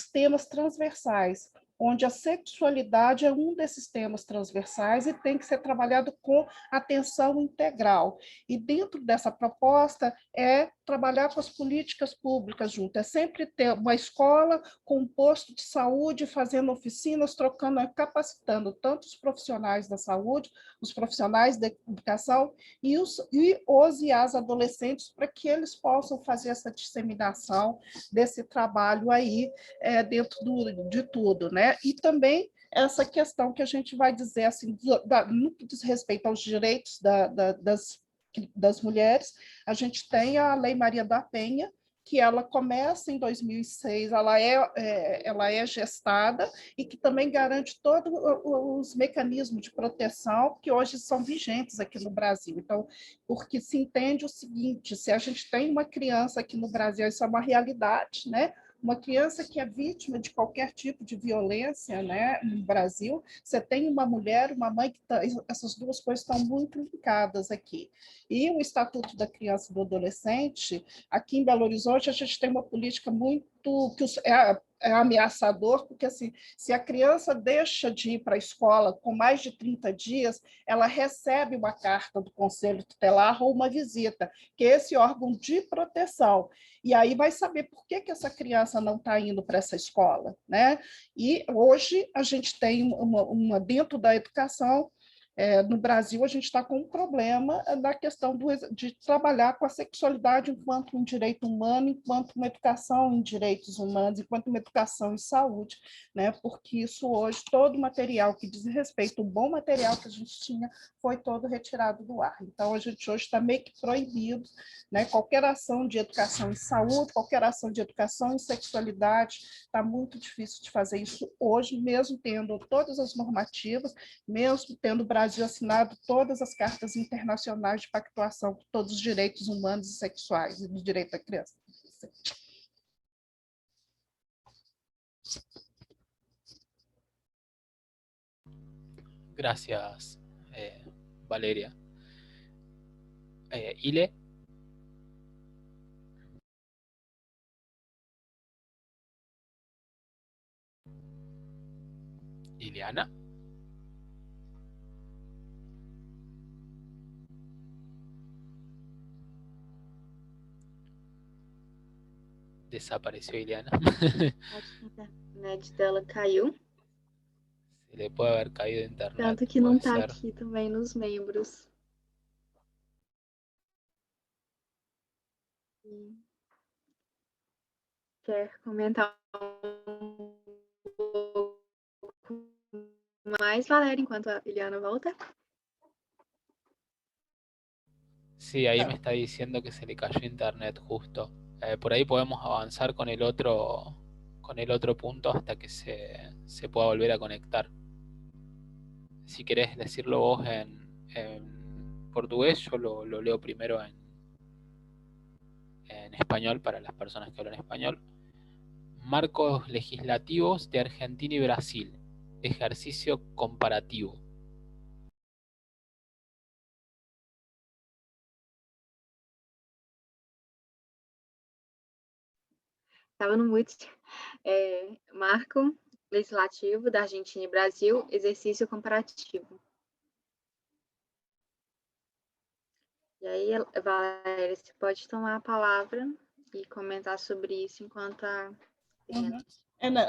temas transversais, onde a sexualidade é um desses temas transversais e tem que ser trabalhado com atenção integral. E dentro dessa proposta é trabalhar com as políticas públicas junto, é sempre ter uma escola com um posto de saúde, fazendo oficinas, trocando, capacitando tanto os profissionais da saúde, os profissionais da educação e os e as adolescentes, para que eles possam fazer essa disseminação desse trabalho aí dentro de tudo, né? E também essa questão que a gente vai dizer assim, no que diz respeito aos direitos das mulheres, a gente tem a Lei Maria da Penha, que ela começa em 2006, ela é gestada e que também garante todos os mecanismos de proteção que hoje são vigentes aqui no Brasil. Então, porque se entende o seguinte, se a gente tem uma criança aqui no Brasil, isso é uma realidade, né? Uma criança que é vítima de qualquer tipo de violência, né, no Brasil, você tem uma mulher, uma mãe, que essas duas coisas estão muito ligadas aqui. E o Estatuto da Criança e do Adolescente, aqui em Belo Horizonte, a gente tem uma política muito é ameaçador, porque assim, se a criança deixa de ir para a escola com mais de 30 dias, ela recebe uma carta do Conselho Tutelar ou uma visita, que é esse órgão de proteção. E aí vai saber por que essa criança não está indo para essa escola, né? E hoje a gente tem dentro da educação, no Brasil, a gente está com um problema na questão de trabalhar com a sexualidade enquanto um direito humano, enquanto uma educação em direitos humanos, enquanto uma educação em saúde, né? Porque isso hoje, todo o material que diz respeito, o bom material que a gente tinha, foi todo retirado do ar. Então, a gente hoje está meio que proibido, né? Qualquer ação de educação em saúde, qualquer ação de educação em sexualidade, está muito difícil de fazer isso hoje, mesmo tendo todas as normativas, mesmo tendo o Brasil assinado todas as cartas internacionais de pactuação por todos os direitos humanos e sexuais e do direito da criança. Gracias, Valeria. Ile. Ileana. Desapareció Ileana. Acho que a internet dela caiu. Se le puede haber caído de internet. Tanto que não puede está ser. aqui também nos membros. Quer comentar um pouco mais, Valéria, enquanto a Iliana volta? Sí, ahí me está diciendo que se le cayó internet justo. Por ahí podemos avanzar con el otro punto hasta que se pueda volver a conectar. Si querés decirlo vos en portugués, yo lo leo primero en español para las personas que hablan español. Marcos legislativos de Argentina y Brasil. Ejercicio comparativo. Estava no mute. Marco legislativo da Argentina e Brasil, exercício comparativo. E aí, Valéria, você pode tomar a palavra e comentar sobre isso enquanto a...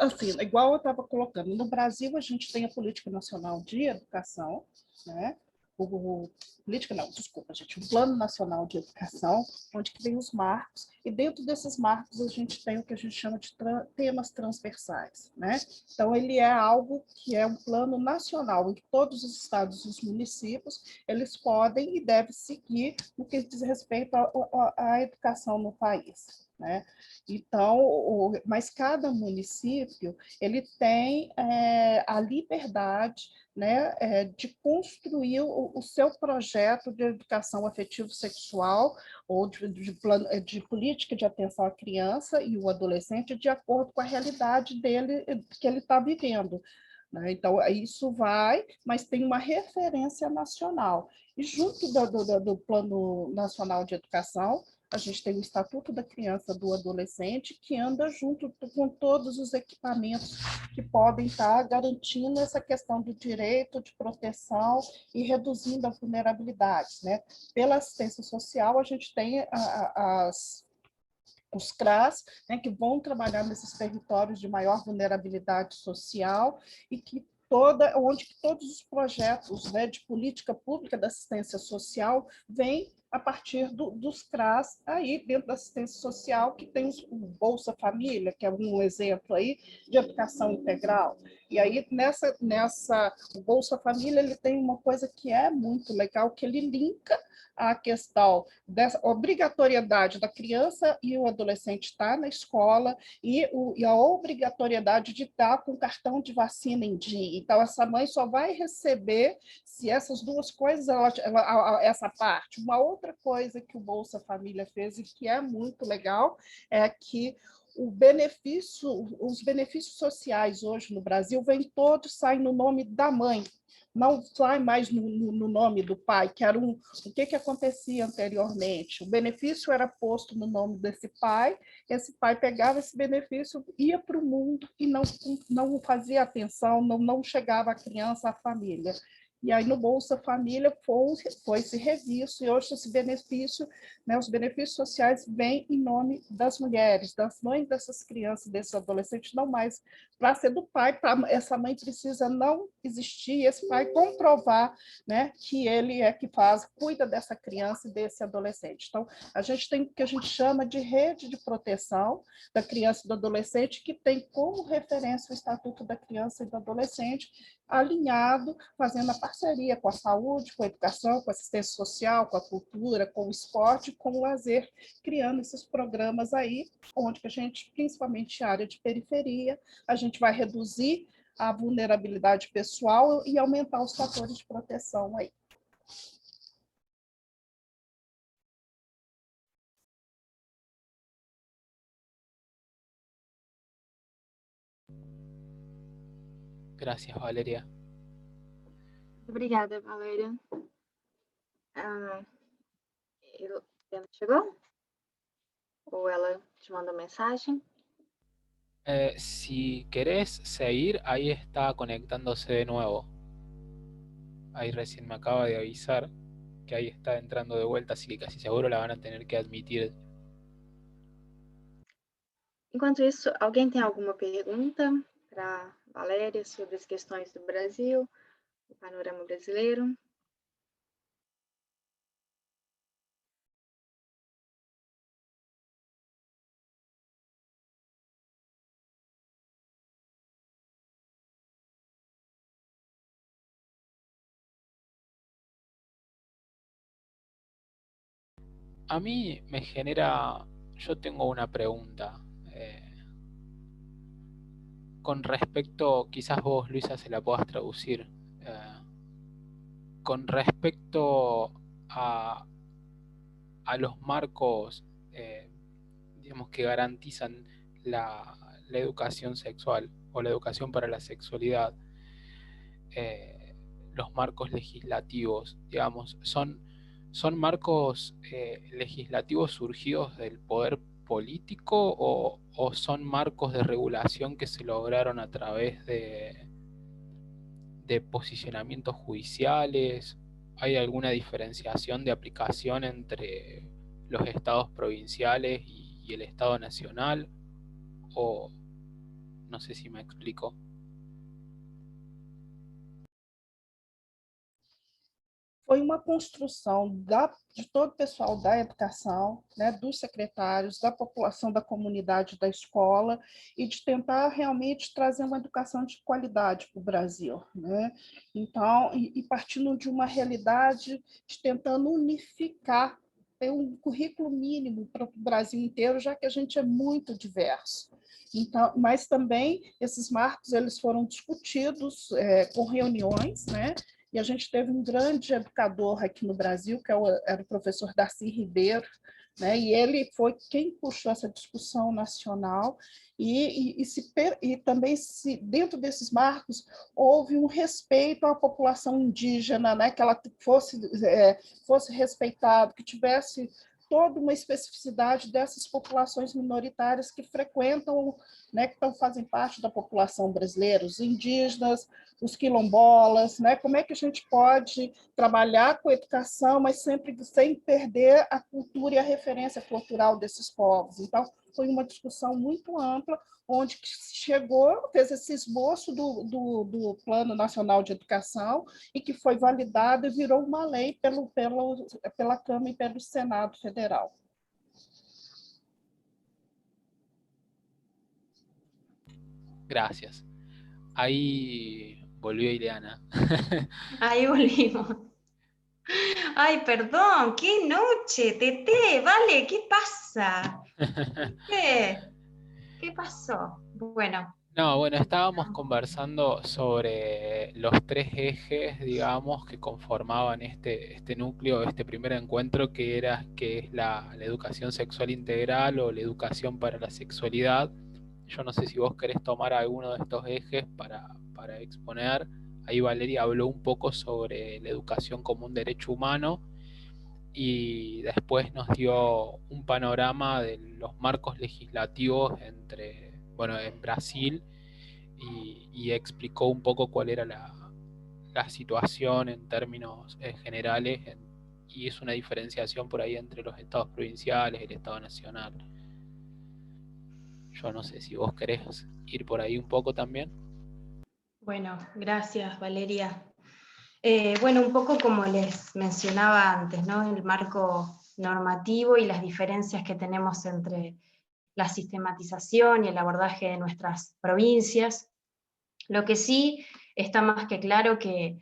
Assim, igual eu estava colocando, no Brasil a gente tem a Política Nacional de Educação, né? O Plano Nacional de Educação, onde que tem os marcos, e dentro desses marcos a gente tem o que a gente chama de temas transversais, né? Então, ele é algo que é um plano nacional, em que todos os estados e os municípios, eles podem e devem seguir no que diz respeito à educação no país, né? Então, mas cada município, ele tem a liberdade, né, de construir o seu projeto de educação afetivo-sexual ou de política de atenção à criança e o adolescente de acordo com a realidade dele, que ele está vivendo. Né? Então, isso vai, mas tem uma referência nacional. E junto do Plano Nacional de Educação, a gente tem o Estatuto da Criança e do Adolescente, que anda junto com todos os equipamentos que podem estar garantindo essa questão do direito de proteção e reduzindo as vulnerabilidades. Né? Pela assistência social, a gente tem os CRAS, né, que vão trabalhar nesses territórios de maior vulnerabilidade social e que onde todos os projetos, né, de política pública da assistência social vêm a partir dos CRAS, aí dentro da assistência social, que tem o Bolsa Família, que é um exemplo aí de educação integral. E aí, o Bolsa Família, ele tem uma coisa que é muito legal, que ele linka a questão dessa obrigatoriedade da criança e o adolescente estar na escola e a obrigatoriedade de estar com cartão de vacina em dia. Então, essa mãe só vai receber se essas duas coisas, essa parte. Uma outra coisa que o Bolsa Família fez e que é muito legal é que os benefícios sociais hoje no Brasil saem no nome da mãe, não sai mais no nome do pai, que era o que acontecia anteriormente. O benefício era posto no nome desse pai, esse pai pegava esse benefício, ia para o mundo e não fazia atenção, não chegava a criança, à família. E aí, no Bolsa Família, foi-se revisto, e hoje esse benefício, né, os benefícios sociais vêm em nome das mulheres, das mães dessas crianças, desses adolescentes, não mais para ser do pai, essa mãe precisa não existir, esse pai comprovar, né, que ele é que cuida dessa criança e desse adolescente. Então, a gente tem o que a gente chama de rede de proteção da criança e do adolescente, que tem como referência o Estatuto da Criança e do Adolescente, alinhado, fazendo a parceria com a saúde, com a educação, com a assistência social, com a cultura, com o esporte, com o lazer, criando esses programas aí, onde que a gente, principalmente área de periferia, a gente vai reduzir a vulnerabilidade pessoal e aumentar os fatores de proteção aí. Gracias, Valeria. Obrigada, Valéria. Ela chegou? Ou ela te mandou mensagem? Si querés seguir, ahí está conectándose de nuevo. Ahí recién me acaba de avisar que ahí está entrando de vuelta, así que casi seguro la van a tener que admitir. Enquanto isso, alguém tem alguma pergunta para Valéria sobre as questões do Brasil, o panorama brasileiro? A mí me genera, yo tengo una pregunta con respecto, quizás vos, Luisa, se la puedas traducir, con respecto a los marcos, digamos, que garantizan la educación sexual o la educación para la sexualidad, los marcos legislativos, digamos, son marcos legislativos surgidos del poder político o son marcos de regulación que se lograron a través de posicionamientos judiciales? ¿Hay alguna diferenciación de aplicación entre los estados provinciales y el Estado nacional? O no sé si me explico. Foi uma construção de todo o pessoal da educação, né, dos secretários, da população da comunidade da escola, e de tentar realmente trazer uma educação de qualidade para o Brasil, né? Então, e partindo de uma realidade de tentando unificar, ter um currículo mínimo para o Brasil inteiro, já que a gente é muito diverso. Então, mas também esses marcos eles foram discutidos com reuniões, né? E a gente teve um grande educador aqui no Brasil, que era o professor Darcy Ribeiro, né? E ele foi quem puxou essa discussão nacional, e também, dentro desses marcos, houve um respeito à população indígena, né? Que ela fosse respeitada, que tivesse toda uma especificidade dessas populações minoritárias que frequentam, né, que fazem parte da população brasileira, os indígenas, os quilombolas, né, como é que a gente pode trabalhar com a educação, mas sempre sem perder a cultura e a referência cultural desses povos. Então, foi uma discussão muito ampla, onde chegou, fez esse esboço do Plano Nacional de Educação e que foi validado e virou uma lei pela Câmara e pelo Senado Federal. Gracias. Ahí volvió Ileana. Ahí volvimos. Ay, perdón, qué noche, Tete, vale, ¿qué pasa? ¿Qué pasó? Bueno. No, bueno, estábamos conversando sobre los tres ejes, digamos, que conformaban este núcleo, este primer encuentro, que es la educación sexual integral o la educación para la sexualidad. Yo no sé si vos querés tomar alguno de estos ejes para exponer. Ahí Valeria habló un poco sobre la educación como un derecho humano y después nos dio un panorama de los marcos legislativos en Brasil y explicó un poco cuál era la situación en términos generales y es una diferenciación por ahí entre los estados provinciales y el estado nacional. Yo no sé si vos querés ir por ahí un poco también. Bueno, gracias Valeria. Bueno, un poco como les mencionaba antes, ¿no? El marco normativo y las diferencias que tenemos entre la sistematización y el abordaje de nuestras provincias. Lo que sí está más que claro que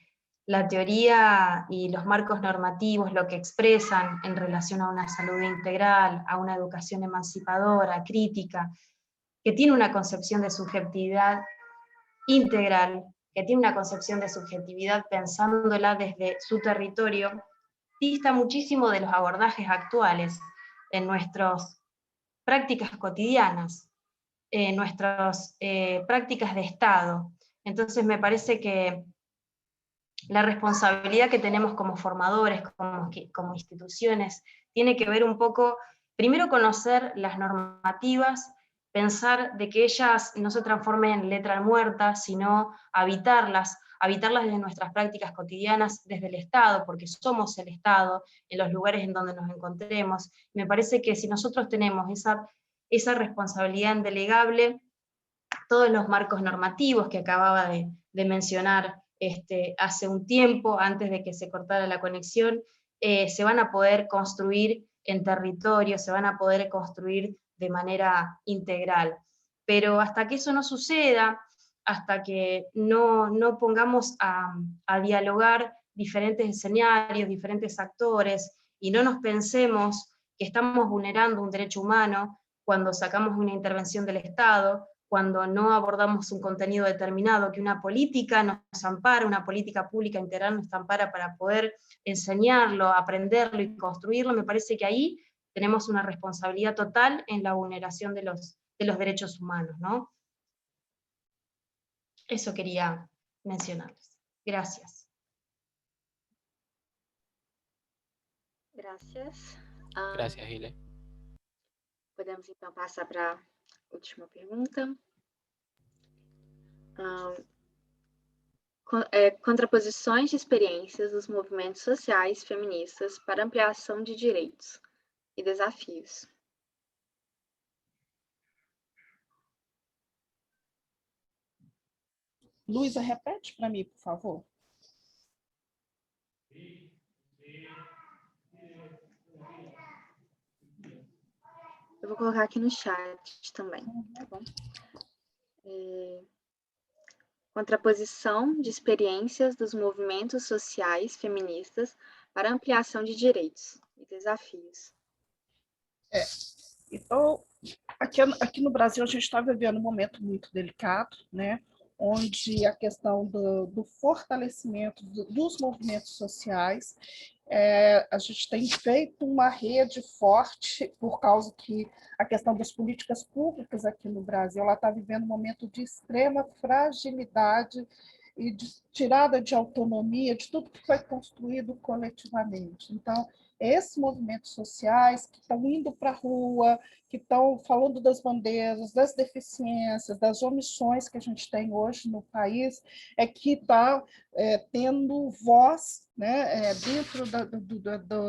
la teoría y los marcos normativos, lo que expresan en relación a una salud integral, a una educación emancipadora, crítica, que tiene una concepción de subjetividad integral, que tiene una concepción de subjetividad pensándola desde su territorio, dista muchísimo de los abordajes actuales en nuestras prácticas cotidianas, en nuestras prácticas de Estado. Entonces me parece que la responsabilidad que tenemos como formadores, como instituciones, tiene que ver un poco, primero conocer las normativas, pensar de que ellas no se transformen en letra muerta, sino habitarlas desde nuestras prácticas cotidianas, desde el Estado, porque somos el Estado, en los lugares en donde nos encontremos. Me parece que si nosotros tenemos esa responsabilidad indelegable, todos los marcos normativos que acababa de mencionar hace un tiempo, antes de que se cortara la conexión, se van a poder construir en territorio, se van a poder construir de manera integral. Pero hasta que eso no suceda, hasta que no pongamos a dialogar diferentes escenarios, diferentes actores, y no nos pensemos que estamos vulnerando un derecho humano cuando sacamos una intervención del Estado, cuando no abordamos un contenido determinado, que una política nos ampara, una política pública integral nos ampara para poder enseñarlo, aprenderlo y construirlo, me parece que ahí tenemos una responsabilidad total en la vulneración de los derechos humanos, ¿no? Eso quería mencionarles. Gracias. Gracias. Gracias, Ile. Podemos então passar para a última pergunta. Contraposições de experiências dos movimentos sociais feministas para ampliação de direitos e desafios. Luísa, repete para mim, por favor. Eu vou colocar aqui no chat também, tá bom? Contraposição de experiências dos movimentos sociais feministas para ampliação de direitos e desafios. Então, aqui no Brasil a gente está vivendo um momento muito delicado, né? Onde a questão do fortalecimento dos movimentos sociais, a gente tem feito uma rede forte por causa que a questão das políticas públicas aqui no Brasil ela está vivendo um momento de extrema fragilidade e tirada de autonomia de tudo que foi construído coletivamente. Então, esses movimentos sociais que estão indo para a rua, que estão falando das bandeiras, das deficiências, das omissões que a gente tem hoje no país, é que está tendo voz, né, dentro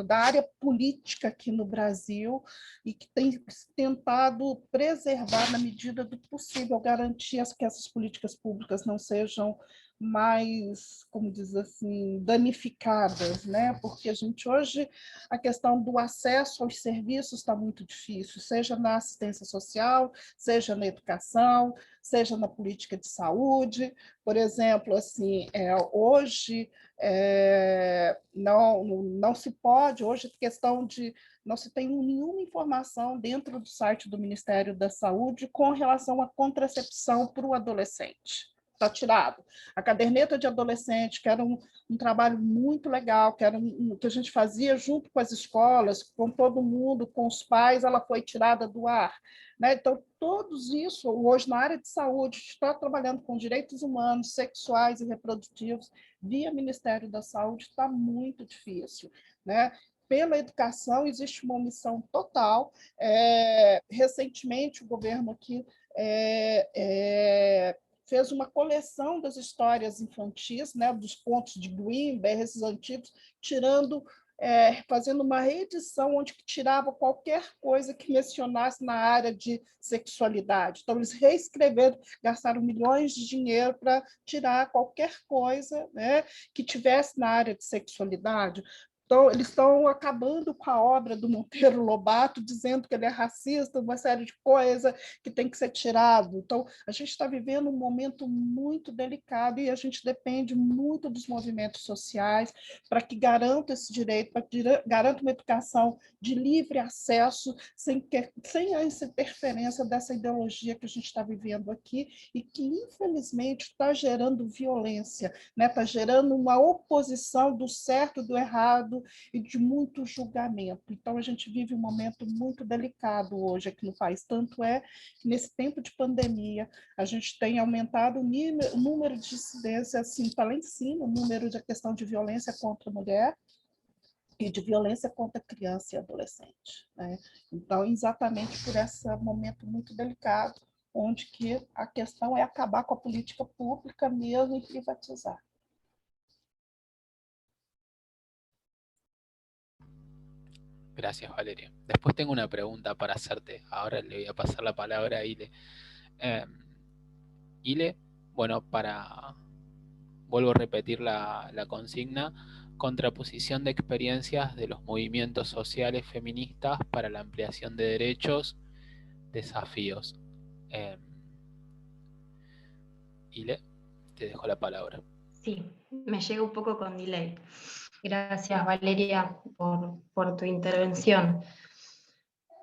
da área política aqui no Brasil, e que tem tentado preservar, na medida do possível, garantir que essas políticas públicas não sejam mais, como diz assim, danificadas, né? Porque a gente hoje, a questão do acesso aos serviços está muito difícil, seja na assistência social, seja na educação, seja na política de saúde. Por exemplo, assim, hoje não se pode, hoje questão de não se tem nenhuma informação dentro do site do Ministério da Saúde com relação à contracepção para o adolescente. Está tirado. A caderneta de adolescente, que era um trabalho muito legal, que a gente fazia junto com as escolas, com todo mundo, com os pais, ela foi tirada do ar. Né? Então, todos isso, hoje, na área de saúde, está trabalhando com direitos humanos, sexuais e reprodutivos, via Ministério da Saúde, está muito difícil. Né? Pela educação, existe uma omissão total. Recentemente, o governo aqui fez uma coleção das histórias infantis, né, dos contos de Greenberg, esses antigos, fazendo uma reedição onde tirava qualquer coisa que mencionasse na área de sexualidade. Então, eles reescreveram, gastaram milhões de dinheiro para tirar qualquer coisa, né, que tivesse na área de sexualidade. Então, eles estão acabando com a obra do Monteiro Lobato, dizendo que ele é racista, uma série de coisas que tem que ser tirado. Então, a gente está vivendo um momento muito delicado e a gente depende muito dos movimentos sociais para que garantam esse direito, para que garantam uma educação de livre acesso, sem essa interferência dessa ideologia que a gente está vivendo aqui e que, infelizmente, está gerando violência, né? Está gerando uma oposição do certo e do errado, e de muito julgamento. Então, a gente vive um momento muito delicado hoje aqui no país. Tanto é que, nesse tempo de pandemia, a gente tem aumentado o número de incidências, assim, está lá em cima, o número de questão de violência contra a mulher e de violência contra criança e adolescente. Né? Então, exatamente por esse momento muito delicado, onde que a questão é acabar com a política pública mesmo e privatizar. Gracias, Valeria. Después tengo una pregunta para hacerte. Ahora le voy a pasar la palabra a Ile. Ile, bueno, vuelvo a repetir la consigna, contraposición de experiencias de los movimientos sociales feministas para la ampliación de derechos, desafíos. Ile, te dejo la palabra. Sí, me llega un poco con delay. Gracias, Valeria, por tu intervención.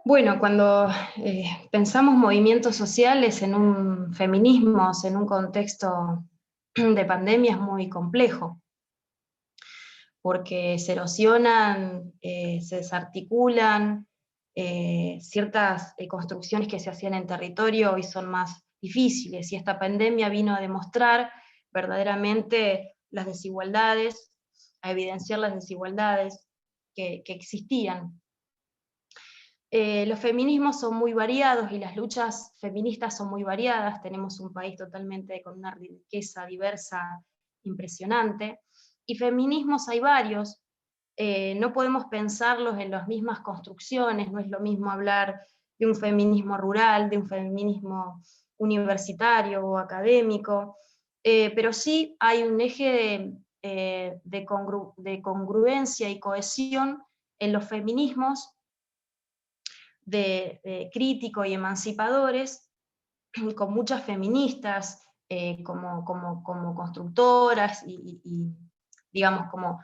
Bueno, cuando pensamos movimientos sociales en un feminismo, en un contexto de pandemia, es muy complejo, porque se erosionan, se desarticulan, ciertas construcciones que se hacían en territorio hoy son más difíciles, y esta pandemia vino a demostrar verdaderamente las desigualdades, a evidenciar las desigualdades que existían. Los feminismos son muy variados y las luchas feministas son muy variadas, tenemos un país totalmente con una riqueza diversa impresionante, y feminismos hay varios, no podemos pensarlos en las mismas construcciones, no es lo mismo hablar de un feminismo rural, de un feminismo universitario o académico, pero sí hay un eje de congruencia y cohesión en los feminismos de críticos y emancipadores, con muchas feministas como constructoras y digamos, como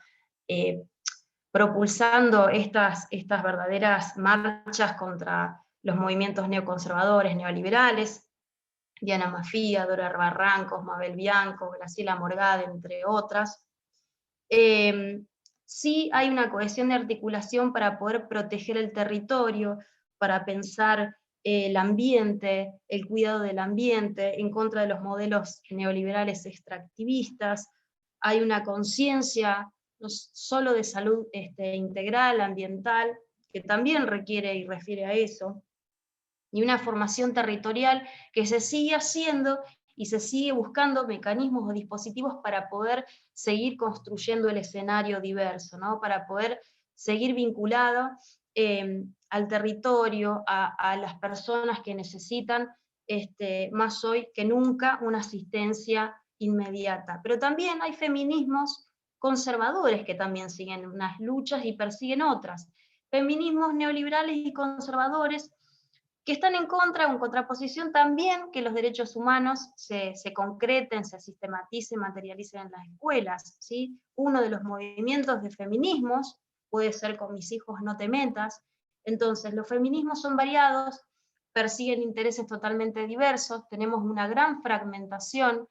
propulsando estas verdaderas marchas contra los movimientos neoconservadores, neoliberales. Diana Mafia, Dora Barrancos, Mabel Bianco, Graciela Morgade, entre otras. Sí hay una cohesión de articulación para poder proteger el territorio, para pensar el ambiente, el cuidado del ambiente, en contra de los modelos neoliberales extractivistas. Hay una conciencia no solo de salud integral, ambiental, que también requiere y refiere a eso, y una formación territorial que se sigue haciendo y se sigue buscando mecanismos o dispositivos para poder seguir construyendo el escenario diverso, ¿no? Para poder seguir vinculado al territorio, a las personas que necesitan más hoy que nunca una asistencia inmediata. Pero también hay feminismos conservadores que también siguen unas luchas y persiguen otras. Feminismos neoliberales y conservadores que están en contra o en contraposición también que los derechos humanos se concreten, se sistematicen, materialicen en las escuelas, ¿sí? Uno de los movimientos de feminismos puede ser Con mis hijos no te metas. Entonces, los feminismos son variados, persiguen intereses totalmente diversos, tenemos una gran fragmentación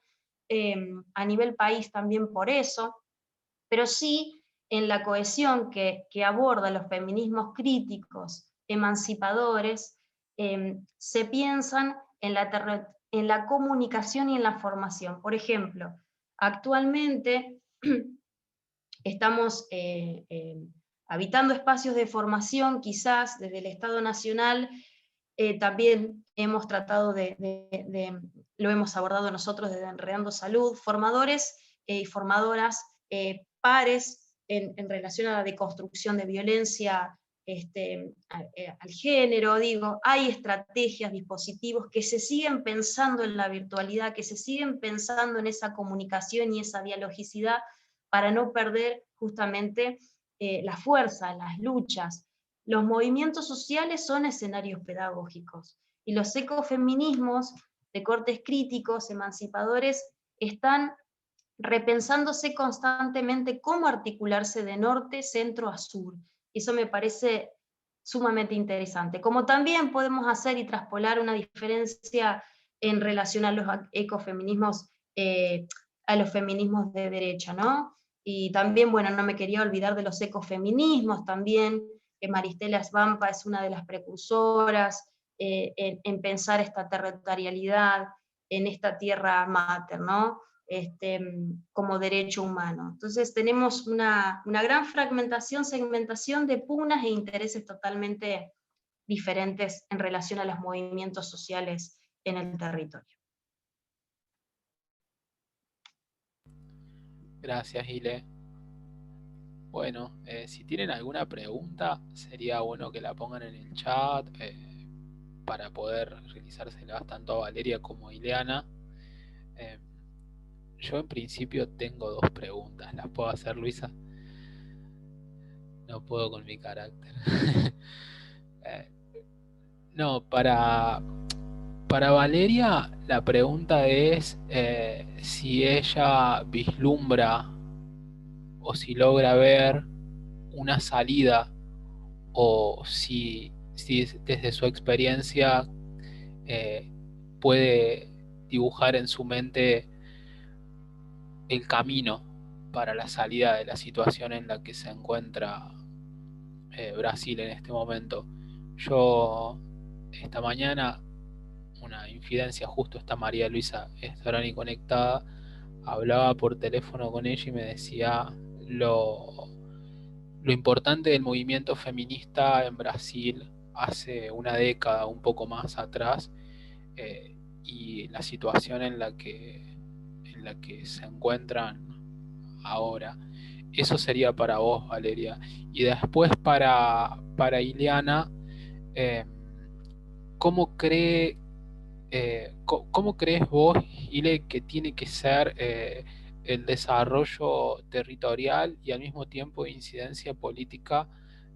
a nivel país también por eso, pero sí en la cohesión que aborda los feminismos críticos, emancipadores, se piensan en la comunicación y en la formación. Por ejemplo, actualmente estamos habitando espacios de formación, quizás desde el Estado Nacional, también hemos tratado lo hemos abordado nosotros desde Enredando Salud, formadores y formadoras, pares en relación a la deconstrucción de violencia al género, digo, hay estrategias, dispositivos que se siguen pensando en la virtualidad, que se siguen pensando en esa comunicación y esa dialogicidad para no perder justamente la fuerza, las luchas. Los movimientos sociales son escenarios pedagógicos y los ecofeminismos de cortes críticos, emancipadores, están repensándose constantemente cómo articularse de norte, centro a sur. Eso me parece sumamente interesante. Como también podemos hacer y traspolar una diferencia en relación a los ecofeminismos, a los feminismos de derecha, ¿no? Y también, bueno, no me quería olvidar de los ecofeminismos también, que Maristela Svampa es una de las precursoras en pensar esta territorialidad en esta tierra mater, ¿no? Como derecho humano. Entonces tenemos una gran fragmentación, segmentación de pugnas e intereses totalmente diferentes en relación a los movimientos sociales en el territorio. Gracias, Ile. Bueno, si tienen alguna pregunta, sería bueno que la pongan en el chat para poder realizárselas tanto a Valeria como a Ileana. Yo en principio tengo dos preguntas. ¿Las puedo hacer, Luisa? No puedo con mi carácter. No, para Valeria la pregunta es si ella vislumbra o si logra ver una salida o si desde su experiencia puede dibujar en su mente el camino para la salida de la situación en la que se encuentra Brasil en este momento. Yo esta mañana, una infidencia, justo está María Luisa Storani conectada, hablaba por teléfono con ella y me decía lo importante del movimiento feminista en Brasil hace una década, un poco más atrás, y la situación en la que se encuentran ahora. Eso sería para vos, Valeria. Y después para Ileana, ¿cómo crees vos, Ile, que tiene que ser el desarrollo territorial y al mismo tiempo incidencia política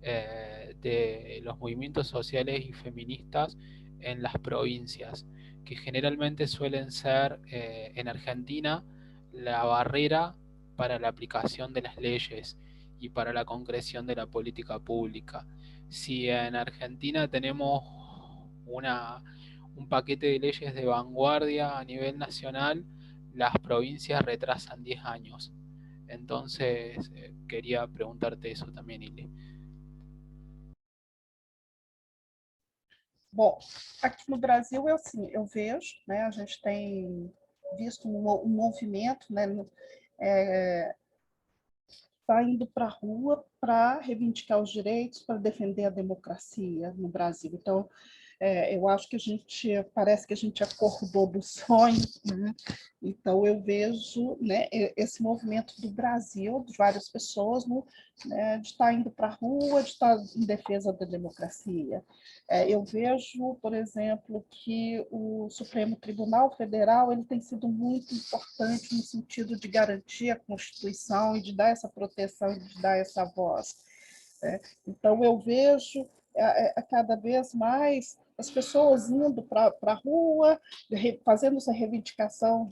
de los movimientos sociales y feministas en las provincias, que generalmente suelen ser en Argentina la barrera para la aplicación de las leyes y para la concreción de la política pública? Si en Argentina tenemos un paquete de leyes de vanguardia a nivel nacional, las provincias retrasan 10 años. Entonces, quería preguntarte eso también, Ile. Bom, aqui no Brasil, eu vejo, né, a gente tem visto um movimento, né, está indo para a rua para reivindicar os direitos, para defender a democracia no Brasil. Então, eu acho que parece que a gente acordou do sonho, né? Então eu vejo, né, esse movimento do Brasil, de várias pessoas, né, de estar indo para a rua, de estar em defesa da democracia. Eu vejo, por exemplo, que o Supremo Tribunal Federal ele tem sido muito importante no sentido de garantir a Constituição e de dar essa proteção, de dar essa voz. Então eu vejo cada vez mais as pessoas indo para a rua, fazendo essa reivindicação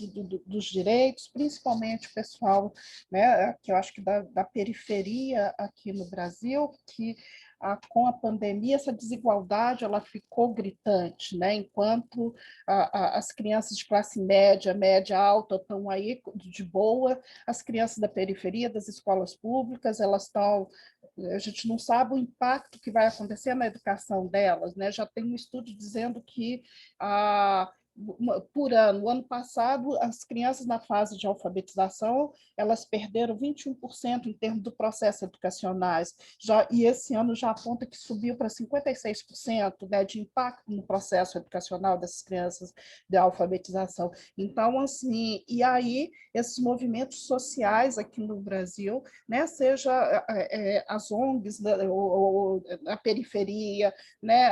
dos direitos, principalmente o pessoal, né, que eu acho que da periferia aqui no Brasil, que com a pandemia essa desigualdade ela ficou gritante, né? Enquanto as crianças de classe média, média alta estão aí de boa, as crianças da periferia, das escolas públicas, elas estão... A gente não sabe o impacto que vai acontecer na educação delas, né? Já tem um estudo dizendo que por ano, o ano passado, as crianças na fase de alfabetização, elas perderam 21% em termos do processo educacionais, e esse ano já aponta que subiu para 56%, né, de impacto no processo educacional dessas crianças de alfabetização. Então, assim, e aí esses movimentos sociais aqui no Brasil, né, seja as ONGs, ou a periferia, né,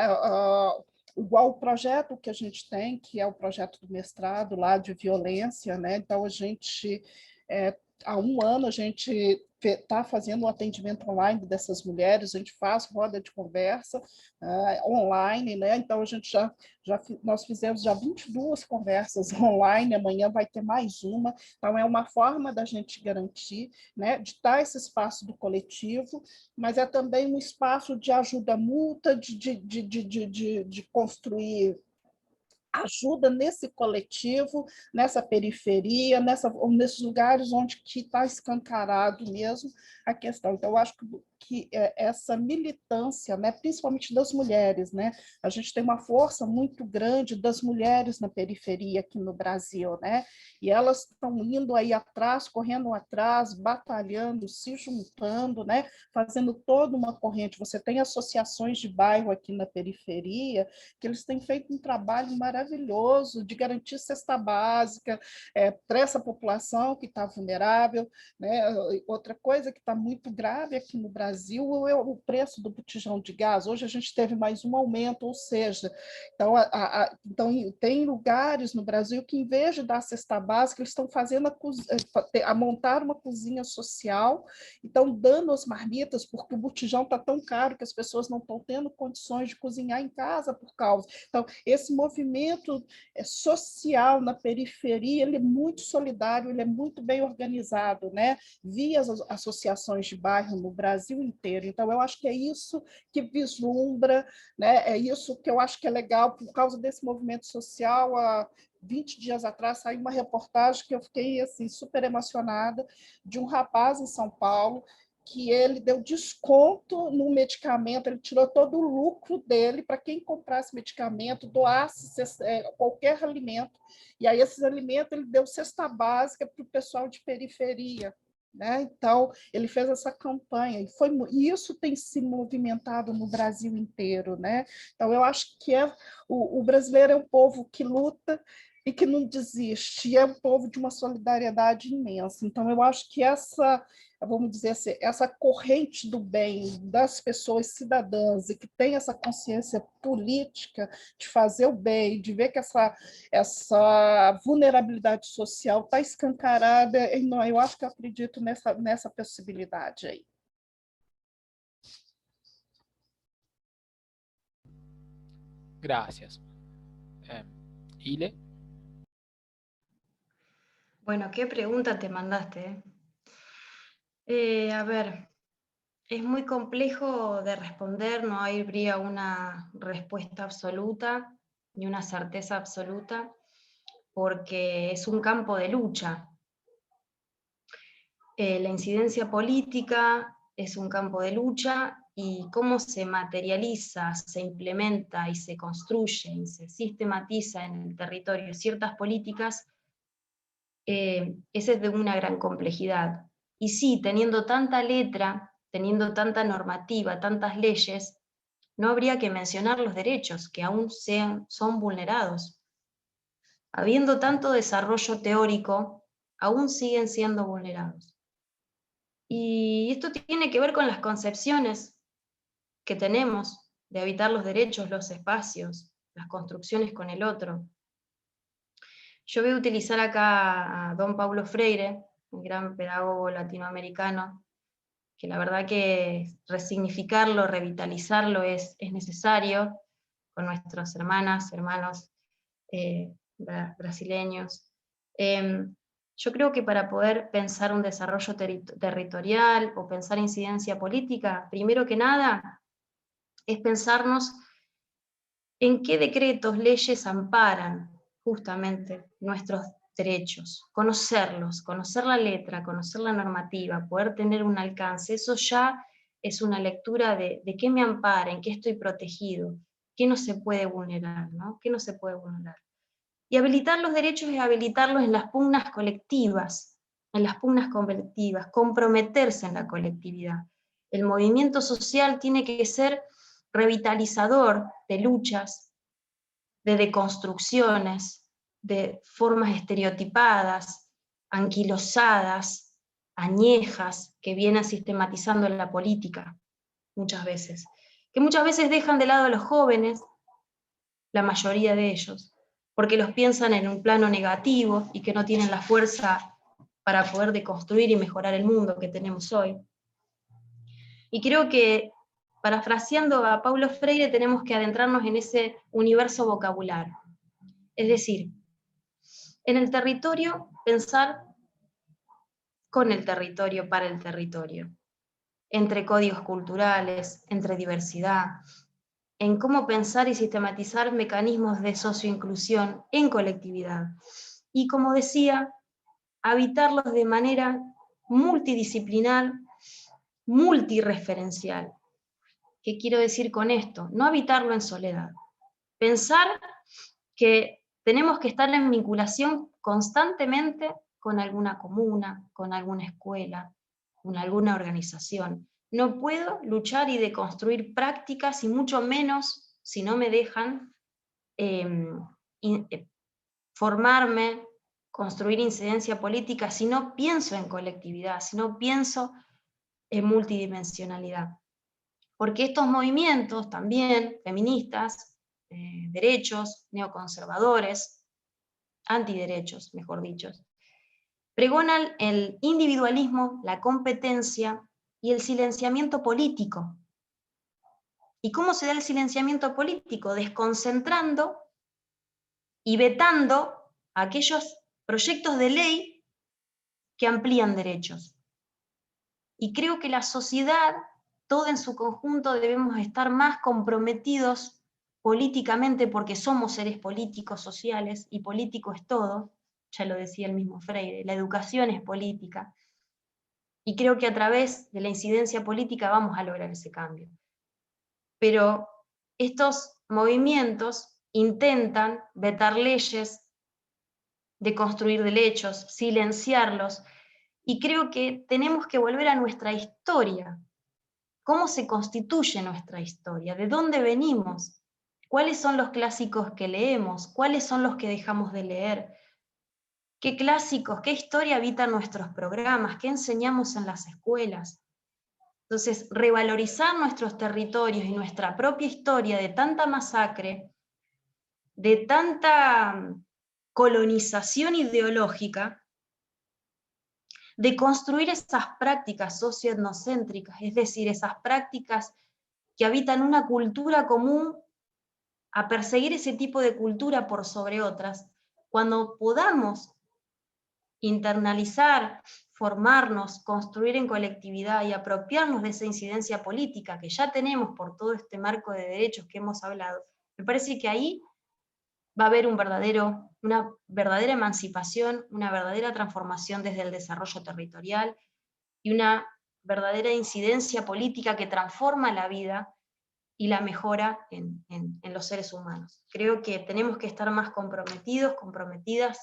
igual o projeto que a gente tem, que é o projeto do mestrado lá de violência, né? Então a gente há um ano a gente está fazendo um atendimento online dessas mulheres, a gente faz roda de conversa online, né? Então a gente nós fizemos já 22 conversas online, amanhã vai ter mais uma, então é uma forma da gente garantir, né, de estar esse espaço do coletivo, mas é também um espaço de ajuda mútua, de construir ajuda nesse coletivo, nessa periferia, nesses lugares onde está escancarado mesmo a questão. Então, eu acho que essa militância, né, principalmente das mulheres, né, a gente tem uma força muito grande das mulheres na periferia aqui no Brasil, né, e elas estão indo aí atrás, correndo atrás, batalhando, se juntando, né, fazendo toda uma corrente. Você tem associações de bairro aqui na periferia que eles têm feito um trabalho maravilhoso de garantir cesta básica para essa população que está vulnerável, né? Outra coisa que está muito grave aqui no Brasil é o preço do botijão de gás. Hoje a gente teve mais um aumento, ou seja, então tem lugares no Brasil que, em vez de dar cesta básica, eles estão fazendo a montar uma cozinha social, estão dando as marmitas, porque o botijão está tão caro que as pessoas não estão tendo condições de cozinhar em casa por causa. Então, esse movimento social na periferia, ele é muito solidário, ele é muito bem organizado, né? Via as associações de bairro no Brasil inteiro. Então, eu acho que é isso que vislumbra, né? É isso que eu acho que é legal, por causa desse movimento social. 20 dias atrás saiu uma reportagem que eu fiquei assim, super emocionada, de um rapaz em São Paulo que ele deu desconto no medicamento, ele tirou todo o lucro dele para quem comprasse medicamento, doasse qualquer alimento, e aí esses alimentos ele deu cesta básica para o pessoal de periferia. Né? Então, ele fez essa campanha, e isso tem se movimentado no Brasil inteiro. Né? Então, eu acho que o brasileiro é um povo que luta e que não desiste, e é um povo de uma solidariedade imensa. Então, eu acho que vamos dizer assim, essa corrente do bem das pessoas cidadãs e que tem essa consciência política de fazer o bem, de ver que essa vulnerabilidade social está escancarada, eu acho que eu acredito nessa possibilidade aí. Gracias. Ile. Bueno, qué pregunta te mandaste. A ver, es muy complejo de responder, no habría una respuesta absoluta ni una certeza absoluta, porque es un campo de lucha. La incidencia política es un campo de lucha y cómo se materializa, se implementa y se construye y se sistematiza en el territorio ciertas políticas, ese es de una gran complejidad. Y sí, teniendo tanta letra, teniendo tanta normativa, tantas leyes, no habría que mencionar los derechos que aún son vulnerados. Habiendo tanto desarrollo teórico, aún siguen siendo vulnerados. Y esto tiene que ver con las concepciones que tenemos de habitar los derechos, los espacios, las construcciones con el otro. Yo voy a utilizar acá a don Paulo Freire, un gran pedagogo latinoamericano, que la verdad que resignificarlo, revitalizarlo es necesario con nuestras hermanas, hermanos brasileños. Yo creo que para poder pensar un desarrollo territorial o pensar incidencia política, primero que nada, es pensarnos en qué decretos, leyes amparan justamente nuestros derechos, conocerlos, conocer la letra, conocer la normativa, poder tener un alcance, eso ya es una lectura de qué me ampara, en qué estoy protegido, qué no se puede vulnerar, ¿no? ¿Qué no se puede vulnerar? Y habilitar los derechos es habilitarlos en las pugnas colectivas, comprometerse en la colectividad. El movimiento social tiene que ser revitalizador de luchas, de deconstrucciones, de formas estereotipadas, anquilosadas, añejas, que vienen sistematizando en la política, muchas veces. Que muchas veces dejan de lado a los jóvenes, la mayoría de ellos, porque los piensan en un plano negativo y que no tienen la fuerza para poder deconstruir y mejorar el mundo que tenemos hoy. Y creo que, parafraseando a Paulo Freire, tenemos que adentrarnos en ese universo vocabulario. Es decir, en el territorio, pensar con el territorio, para el territorio, entre códigos culturales, entre diversidad, en cómo pensar y sistematizar mecanismos de socioinclusión en colectividad. Y como decía, habitarlos de manera multidisciplinar, multireferencial. ¿Qué quiero decir con esto? No habitarlo en soledad. Pensar que tenemos que estar en vinculación constantemente con alguna comuna, con alguna escuela, con alguna organización. No puedo luchar y deconstruir prácticas, y mucho menos si no me dejan formarme, construir incidencia política, si no pienso en colectividad, si no pienso en multidimensionalidad. Porque estos movimientos también, feministas, derechos, neoconservadores, antiderechos, mejor dicho, pregonan el individualismo, la competencia y el silenciamiento político. ¿Y cómo se da el silenciamiento político? Desconcentrando y vetando aquellos proyectos de ley que amplían derechos. Y creo que la sociedad, todo en su conjunto, debemos estar más comprometidos políticamente, porque somos seres políticos, sociales, y político es todo, ya lo decía el mismo Freire, la educación es política. Y creo que a través de la incidencia política vamos a lograr ese cambio. Pero estos movimientos intentan vetar leyes, deconstruir derechos, silenciarlos, y creo que tenemos que volver a nuestra historia. ¿Cómo se constituye nuestra historia? ¿De dónde venimos? ¿Cuáles son los clásicos que leemos? ¿Cuáles son los que dejamos de leer? ¿Qué clásicos, qué historia habitan nuestros programas? ¿Qué enseñamos en las escuelas? Entonces, revalorizar nuestros territorios y nuestra propia historia de tanta masacre, de tanta colonización ideológica, de construir esas prácticas socioetnocéntricas, es decir, esas prácticas que habitan una cultura común, a perseguir ese tipo de cultura por sobre otras. Cuando podamos internalizar, formarnos, construir en colectividad y apropiarnos de esa incidencia política que ya tenemos por todo este marco de derechos que hemos hablado, me parece que ahí va a haber una verdadera emancipación, una verdadera transformación desde el desarrollo territorial y una verdadera incidencia política que transforma la vida y la mejora en los seres humanos. Creo que tenemos que estar más comprometidos, comprometides,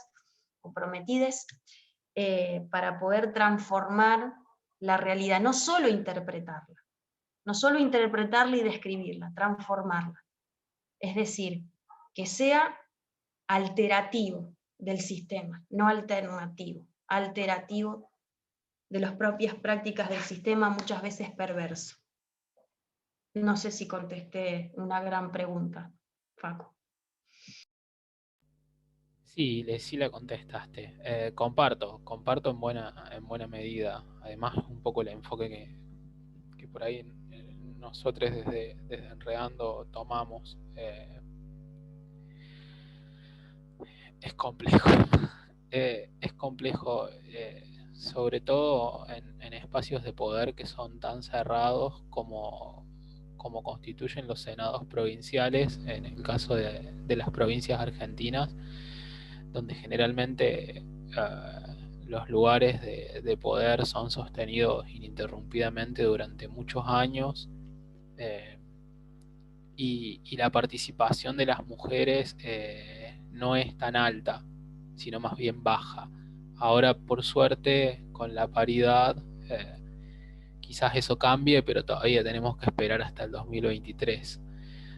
para poder transformar la realidad, no solo interpretarla y describirla, transformarla. Es decir, que sea alterativo del sistema, no alternativo, alterativo de las propias prácticas del sistema, muchas veces perverso. No sé si contesté una gran pregunta, Facu. Sí la contestaste. Comparto en buena medida. Además, un poco el enfoque que por ahí nosotros desde Enredando tomamos. Es complejo. Es complejo, sobre todo en espacios de poder que son tan cerrados como constituyen los senados provinciales, en el caso de las provincias argentinas, donde generalmente los lugares de poder son sostenidos ininterrumpidamente durante muchos años, y la participación de las mujeres no es tan alta, sino más bien baja. Ahora, por suerte, con la paridad, quizás eso cambie, pero todavía tenemos que esperar hasta el 2023.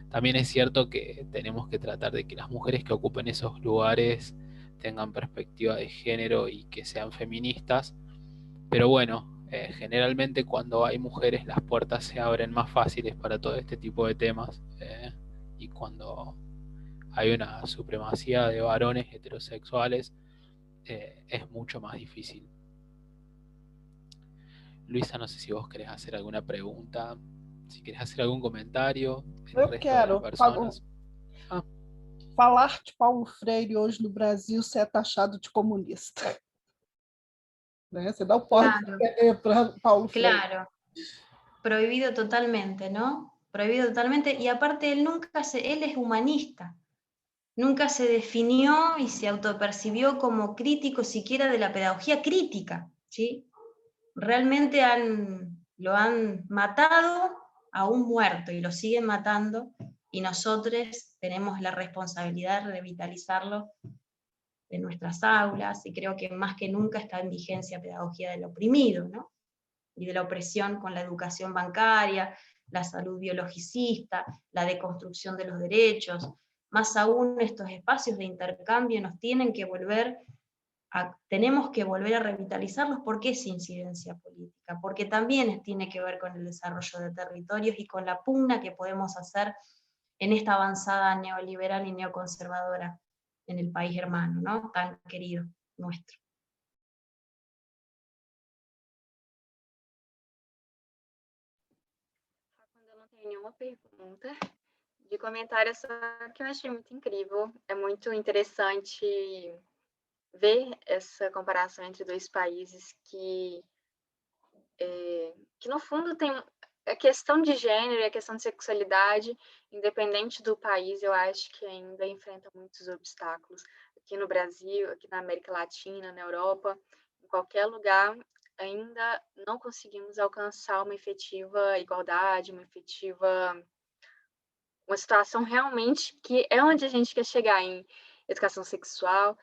También es cierto que tenemos que tratar de que las mujeres que ocupen esos lugares tengan perspectiva de género y que sean feministas, pero bueno, generalmente cuando hay mujeres las puertas se abren más fáciles para todo este tipo de temas, y cuando hay una supremacía de varones heterosexuales, es mucho más difícil. Luisa, no sé si vos querés hacer alguna pregunta, si querés hacer algún comentario, el Eu resto de las quero personas. falar de Paulo Freire hoje no Brasil, você é taxado de comunista. Né? Você não pode escrever para Paulo Freire. Claro, prohibido totalmente, ¿no? Prohibido totalmente, y aparte él es humanista, nunca se definió y se autopercibió como crítico siquiera de la pedagogía crítica, ¿sí? Realmente lo han matado a un muerto y lo siguen matando, y nosotros tenemos la responsabilidad de revitalizarlo de nuestras aulas, y creo que más que nunca está en vigencia pedagogía del oprimido, ¿no? Y de la opresión con la educación bancaria, la salud biologicista, la deconstrucción de los derechos. Más aún, estos espacios de intercambio tenemos que volver a revitalizarlos, porque es incidencia política, porque también tiene que ver con el desarrollo de territorios y con la pugna que podemos hacer en esta avanzada neoliberal y neoconservadora en el país hermano, ¿no? Tan querido nuestro. Quando eu não tenho nenhuma pergunta, de comentário, só que eu achei muito incrível, é muito interessante ver essa comparação entre dois países que no fundo tem a questão de gênero e a questão de sexualidade, independente do país, eu acho que ainda enfrenta muitos obstáculos. Aqui no Brasil, aqui na América Latina, na Europa, em qualquer lugar, ainda não conseguimos alcançar uma efetiva igualdade, uma situação realmente que é onde a gente quer chegar, em educação sexual.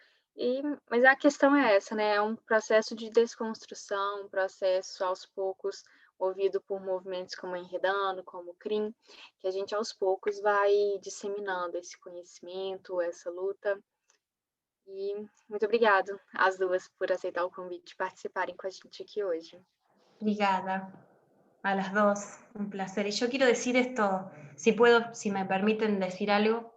Mas a questão é essa, né? É um processo de desconstrução, um processo aos poucos, movido por movimentos como Enredando, como o CRIM, que a gente aos poucos vai disseminando esse conhecimento, essa luta. E muito obrigado às duas por aceitar o convite de participarem com a gente aqui hoje. Obrigada a las dos, un placer. Y yo quiero decir esto, si me permiten decir algo,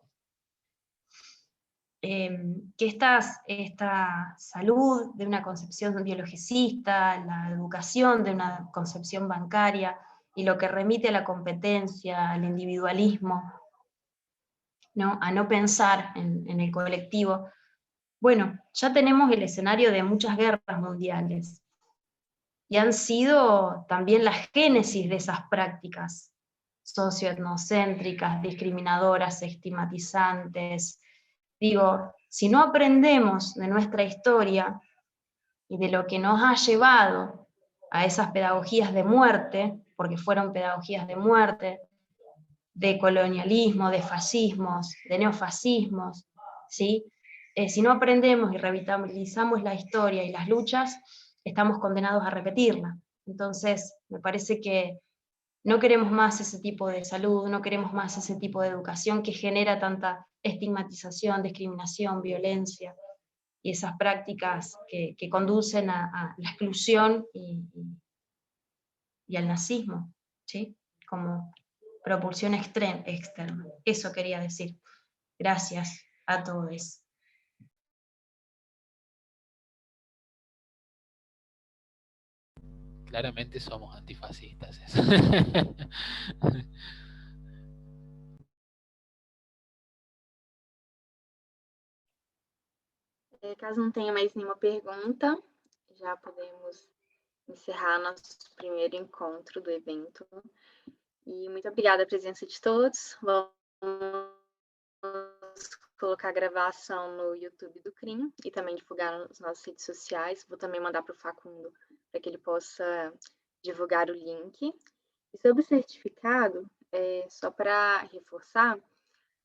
que esta salud de una concepción biologicista, la educación de una concepción bancaria, y lo que remite a la competencia, al individualismo, ¿no? A no pensar en el colectivo. Bueno, ya tenemos el escenario de muchas guerras mundiales, y han sido también la génesis de esas prácticas socioetnocéntricas, discriminadoras, estigmatizantes. Digo, si no aprendemos de nuestra historia y de lo que nos ha llevado a esas pedagogías de muerte, porque fueron pedagogías de muerte, de colonialismo, de fascismos, de neofascismos, ¿sí? Si no aprendemos y revitalizamos la historia y las luchas, estamos condenados a repetirla. Entonces, me parece que no queremos más ese tipo de salud, no queremos más ese tipo de educación que genera tanta estigmatización, discriminación, violencia, y esas prácticas que conducen a la exclusión y al nazismo, ¿sí? Como propulsión externa. Eso quería decir. Gracias a todos. Claramente somos antifascistas. Caso não tenha mais nenhuma pergunta, já podemos encerrar nosso primeiro encontro do evento. E muito obrigada a presença de todos. Vamos colocar a gravação no YouTube do CRIM e também divulgar nas nossas redes sociais. Vou também mandar para o Facundo para que ele possa divulgar o link. E sobre o certificado, só para reforçar,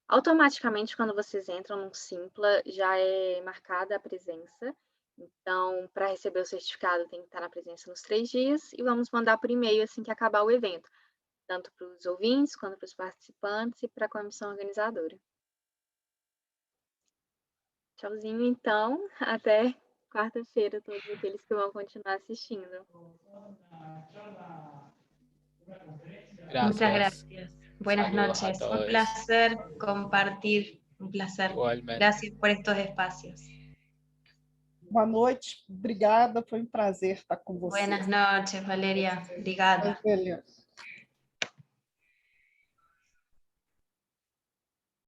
automaticamente quando vocês entram no Simpla já é marcada a presença. Então, para receber o certificado tem que estar na presença nos 3 dias e vamos mandar por e-mail assim que acabar o evento, tanto para os ouvintes quanto para os participantes e para a comissão organizadora. Tchauzinho, então. Até quarta-feira, todos aqueles que vão continuar assistindo. Gracias. Muchas gracias. Buenas Saludos a noches. Un todos. placer compartir. Un placer. Igualmente. Gracias por estos espacios. Boa noite, obrigada, foi um prazer estar com vocês. Buenas noches, Valeria. Obrigada. Beleza.